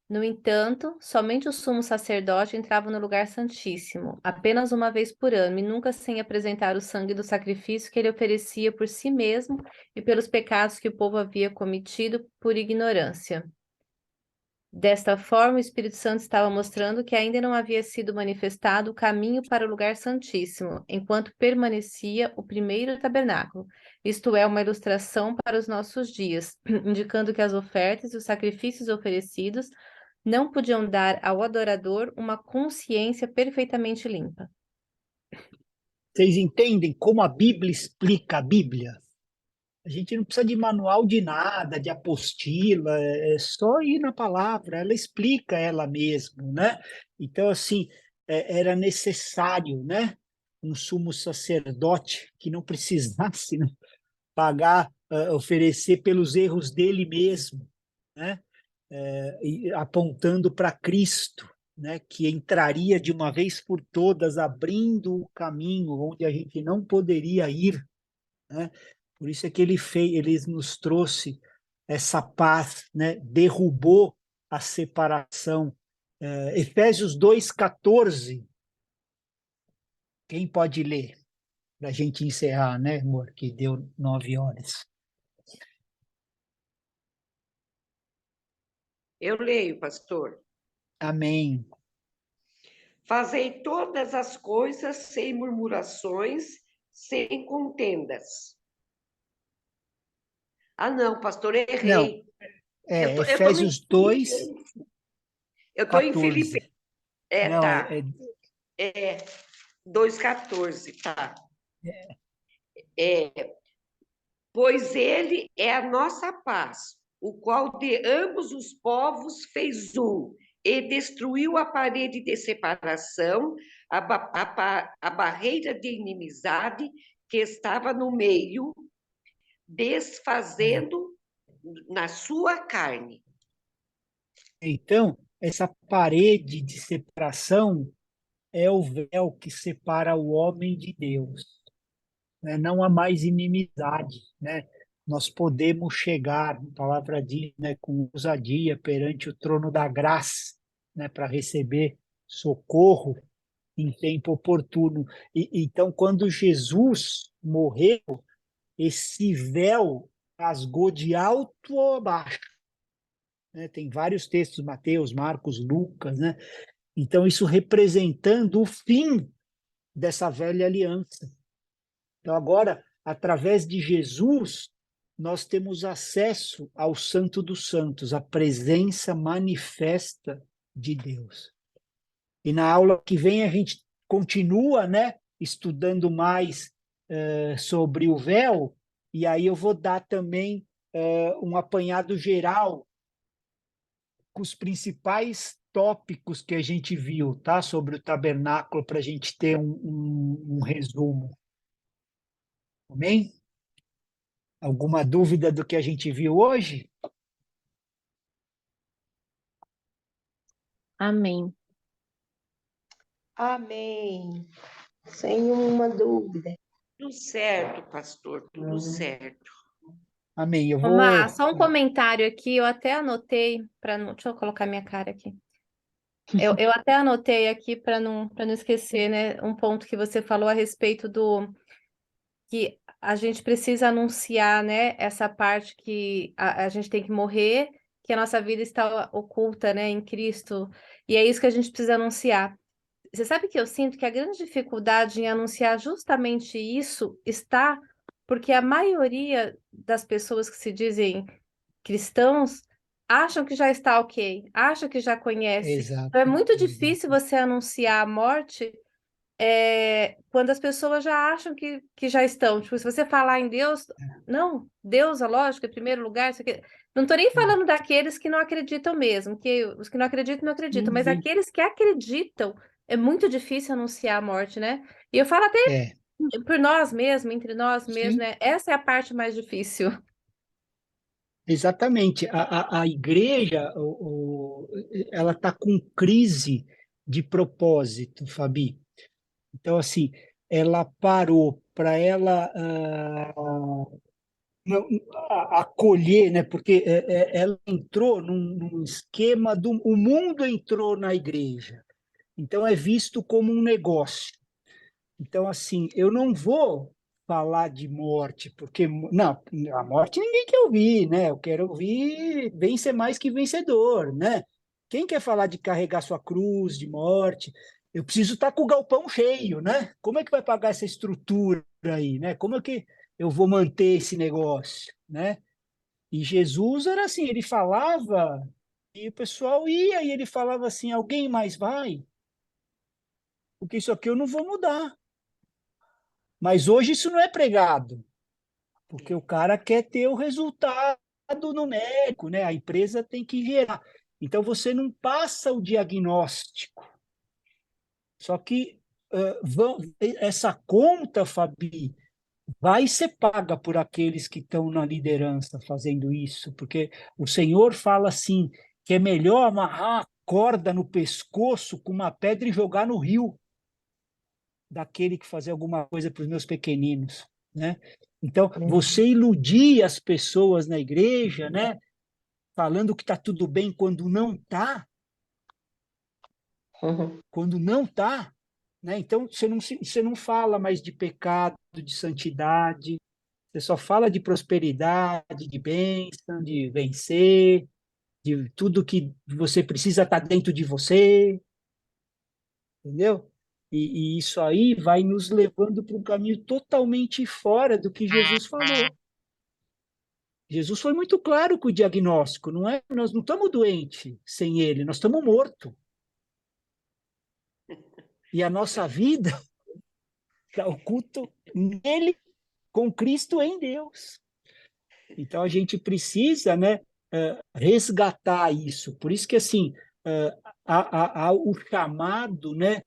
No entanto, somente o sumo sacerdote entrava no lugar santíssimo, apenas uma vez por ano, e nunca sem apresentar o sangue do sacrifício que ele oferecia por si mesmo e pelos pecados que o povo havia cometido por ignorância. Desta forma, o Espírito Santo estava mostrando que ainda não havia sido manifestado o caminho para o lugar santíssimo, enquanto permanecia o primeiro tabernáculo. Isto é, uma ilustração para os nossos dias, indicando que as ofertas e os sacrifícios oferecidos não podiam dar ao adorador uma consciência perfeitamente limpa. Vocês entendem como a Bíblia explica a Bíblia? A gente não precisa de manual de nada, de apostila, é só ir na palavra, ela explica ela mesma, né? Então, assim, era necessário, né? Um sumo sacerdote que não precisasse, né, pagar, oferecer pelos erros dele mesmo, né? Apontando para Cristo, né? Que entraria de uma vez por todas, abrindo o caminho onde a gente não poderia ir, né? Por isso é que ele nos trouxe essa paz, né? Derrubou a separação. Efésios 2,14. Quem pode ler? Para a gente encerrar, né, amor? Que deu 9 horas. Eu leio, pastor. Amém. Fazei todas as coisas sem murmurações, sem contendas. Ah, não, pastor, Não, errei. Eu tô Efésios 2, eu estou em 14. Filipenses. Não, Tá. 2,14, tá. Pois ele é a nossa paz, o qual de ambos os povos fez um, e destruiu a parede de separação, a barreira de inimizade que estava no meio, desfazendo na sua carne. Então, essa parede de separação é o véu que separa o homem de Deus, né? Não há mais inimizade, né? Nós podemos chegar, a palavra diz, né, com ousadia perante o trono da graça, né, para receber socorro em tempo oportuno. Então, quando Jesus morreu, esse véu rasgou de alto a baixo, né? Tem vários textos, Mateus, Marcos, Lucas, né? Então, isso representando o fim dessa velha aliança. Então, agora, através de Jesus, nós temos acesso ao Santo dos Santos, a presença manifesta de Deus. E na aula que vem a gente continua, né, estudando mais sobre o véu, e aí eu vou dar também um apanhado geral com os principais tópicos que a gente viu, tá, sobre o tabernáculo, para a gente ter um resumo. Amém? Alguma dúvida do que a gente viu hoje? Amém. Amém. Sem uma dúvida. Tudo certo, pastor, tudo certo. Amém. Eu Má, vou. só um comentário aqui, eu até anotei para não. Deixa eu colocar minha cara aqui. Eu até anotei aqui para não esquecer, né? Um ponto que você falou a respeito do que a gente precisa anunciar, né? Essa parte que a gente tem que morrer, que a nossa vida está oculta, né, em Cristo. E é isso que a gente precisa anunciar. você sabe que eu sinto que a grande dificuldade em anunciar justamente isso está porque a maioria das pessoas que se dizem cristãos acham que já está ok, acham que já conhece. Exato, Então é muito exato. difícil você anunciar a morte quando as pessoas já acham que já estão. Tipo, se você falar em Deus, não, Deus, é lógico, em primeiro lugar, isso aqui. Não estou nem falando daqueles que não acreditam mesmo, que os que não acreditam, não acreditam, mas Sim, aqueles que acreditam, é muito difícil anunciar a morte, né? E eu falo até é, por nós mesmos, entre nós mesmos, sim, né? Essa é a parte mais difícil. exatamente. A igreja, ela está com crise de propósito, Fabi. Então, assim, ela parou para ela não, acolher, né? Porque ela entrou num esquema do o mundo entrou na igreja. Então é visto como um negócio. Então assim, eu não vou falar de morte, porque não, a morte ninguém quer ouvir, né? Eu quero ouvir vencer mais que vencedor, né? Quem quer falar de carregar sua cruz, de morte? Eu preciso estar com o galpão cheio, né? Como é que vai pagar essa estrutura aí, né? Como é que eu vou manter esse negócio, né? E Jesus era assim, ele falava e o pessoal ia e ele falava assim: alguém mais vai? Porque isso aqui eu não vou mudar. Mas hoje isso não é pregado, porque o cara quer ter o resultado numérico, né? A empresa tem que gerar. Então você não passa o diagnóstico. Só que essa conta, Fabi, vai ser paga por aqueles que estão na liderança fazendo isso, porque o Senhor fala assim, que é melhor amarrar a corda no pescoço com uma pedra e jogar no rio, daquele que fazer alguma coisa para os meus pequeninos, né? Então, você iludir as pessoas na igreja, né? Falando que está tudo bem Uhum. quando não está, né? Então, você não fala mais de pecado, de santidade, você só fala de prosperidade, de bênção, de vencer, de tudo que você precisa estar dentro de você, entendeu? E isso aí vai nos levando para um caminho totalmente fora do que Jesus falou. Jesus foi muito claro com o diagnóstico, não é? Nós não estamos doentes sem ele, nós estamos mortos. E a nossa vida está oculta nele, com Cristo em Deus. Então a gente precisa, né, resgatar isso. Por isso que assim há o chamado, né,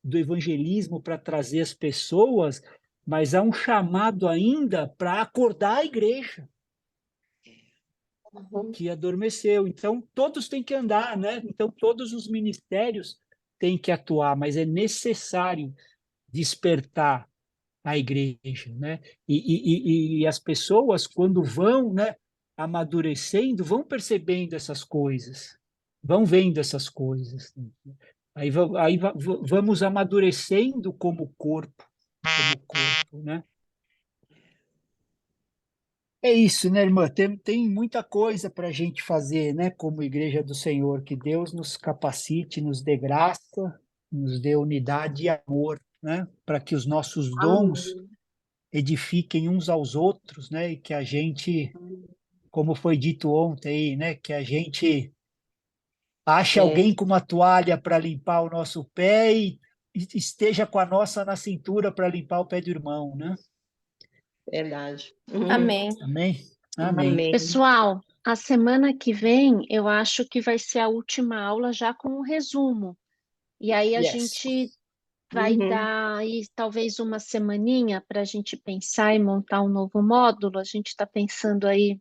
do evangelismo para trazer as pessoas, mas há um chamado ainda para acordar a igreja Uhum. que adormeceu. Então todos têm que andar, né? Então todos os ministérios têm que atuar, mas é necessário despertar a igreja, né? E as pessoas, quando vão, né, amadurecendo, vão percebendo essas coisas, vão vendo essas coisas. Aí vamos amadurecendo como corpo, né? É isso, né, irmã? Tem muita coisa para a gente fazer, né, como Igreja do Senhor. Que Deus nos capacite, nos dê graça, nos dê unidade e amor, né, para que os nossos dons Amém. edifiquem uns aos outros, né? E que a gente, como foi dito ontem aí, né? Que a gente ache É, alguém com uma toalha para limpar o nosso pé e esteja com a nossa na cintura para limpar o pé do irmão, né? verdade. Uhum. Amém. Amém? Amém. Amém. Pessoal, a semana que vem eu acho que vai ser a última aula já com o resumo. E aí a Yes. gente vai Uhum. dar aí talvez uma semaninha para a gente pensar e montar um novo módulo. A gente está pensando aí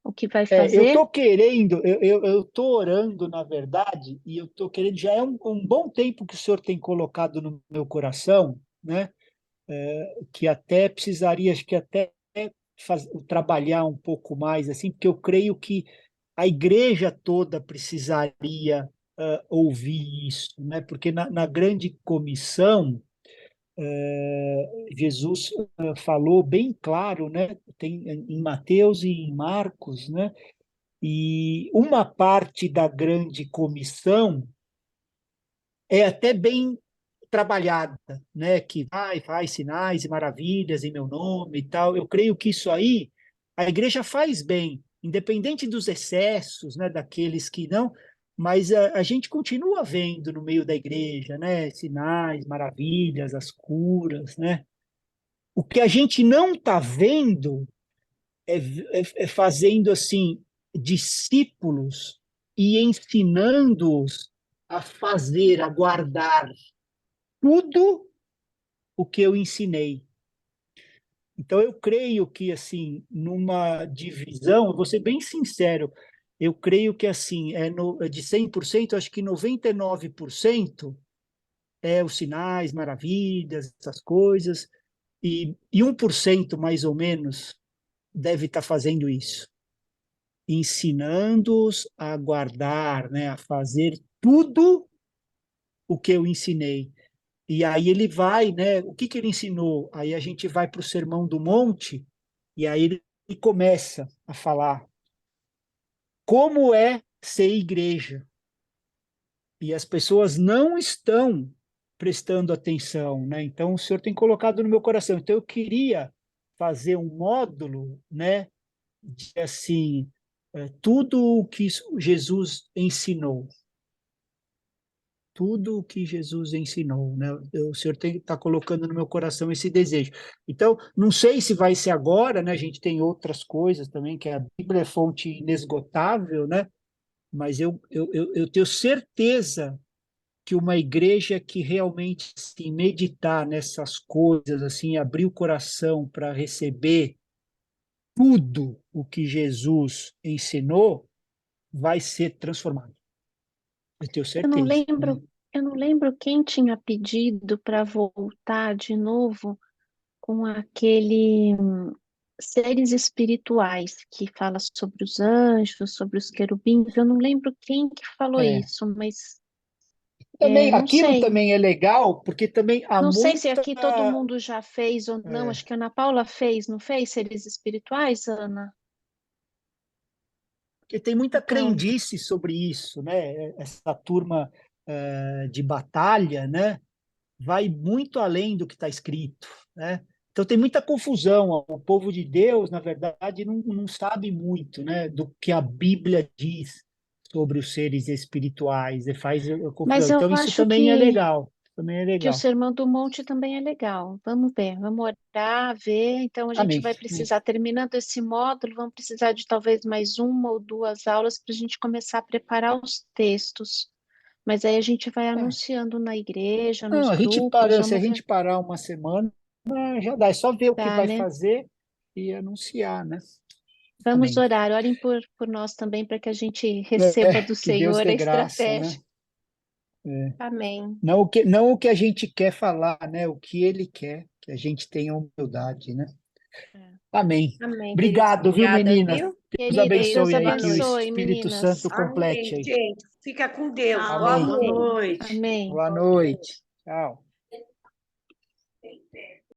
o que vai Eu fazer. estou querendo, eu estou orando, na verdade, e eu estou querendo, já é um bom tempo que o senhor tem colocado no meu coração, né? Que até precisaria, acho que até trabalhar um pouco mais, assim, porque eu creio que a igreja toda precisaria ouvir isso, né? Porque na grande comissão, Jesus falou bem claro, né? Tem em Mateus e em Marcos, né? E uma parte da grande comissão é até bem trabalhada, né? Que faz sinais e maravilhas em meu nome e tal. Eu creio que isso aí a igreja faz bem, independente dos excessos, né? Daqueles que não, mas a gente continua vendo no meio da igreja, né? Sinais, maravilhas, as curas, né? O que a gente não está vendo é fazendo assim discípulos e ensinando-os a fazer, a guardar tudo o que eu ensinei. Então eu creio que assim, numa divisão, eu vou ser bem sincero, eu creio que assim, de 100%, acho que 99% é os sinais, maravilhas, essas coisas, e 1% mais ou menos deve estar fazendo isso, ensinando-os a guardar, né, a fazer tudo o que eu ensinei. E aí ele vai, né? O que ele ensinou? Aí a gente vai para o Sermão do Monte, e aí ele começa a falar como é ser igreja. E as pessoas não estão prestando atenção, né? Então o Senhor tem colocado no meu coração. Então eu queria fazer um módulo, né? De assim, tudo o que Jesus ensinou. Tudo o que Jesus ensinou, né? O Senhor está colocando no meu coração esse desejo. Então, não sei se vai ser agora, né? A gente tem outras coisas também, que a Bíblia é fonte inesgotável, né? Mas eu tenho certeza que uma igreja que realmente se meditar nessas coisas, assim, abrir o coração para receber tudo o que Jesus ensinou, vai ser transformado. Eu tenho Eu não certeza, né? lembro, eu não lembro quem tinha pedido para voltar de novo com aquele seres espirituais que fala sobre os anjos, sobre os querubins. Eu não lembro quem que falou É. isso, mas Também, não aquilo sei. também é legal, porque também há Não sei se muita. aqui todo mundo já fez ou não. É, Acho que a Ana Paula fez, não fez? Seres espirituais, Ana? porque tem muita Então, crendice sobre isso, né? Essa turma de batalha, né? Vai muito além do que está escrito, né? Então tem muita confusão. O povo de Deus, na verdade, não sabe muito, né? Do que a Bíblia diz sobre os seres espirituais. E faz confusão. mas eu Então isso acho também é legal. Também é que o legal. Sermão do Monte também é legal. Vamos ver, vamos orar, ver. Então, a gente Amém. vai precisar, terminando esse módulo, vamos precisar de talvez mais uma ou duas aulas para a gente começar a preparar os textos. Mas aí a gente vai É. anunciando na igreja, Não, nos a gente grupos, para, se a vamos ver. gente parar uma semana, já dá. É só ver o que Tá, vai né? fazer e anunciar, né? Vamos Amém. orar, orem por nós também para que a gente receba do Que Deus Senhor a dê graça, estratégia. né? É. Amém. Não o que a gente quer falar, né? O que Ele quer, que a gente tenha humildade, né? É. Amém. Amém, queridos. Obrigado, viu, Obrigada, meninas? viu? Deus Queridas, Deus abençoe aí, Boa que o noite. abençoe, Espírito meninas. Santo complete Amém, aí. gente. Fica com Deus. Tchau, Boa Amém. boa noite. noite. Amém. Boa noite. Tchau.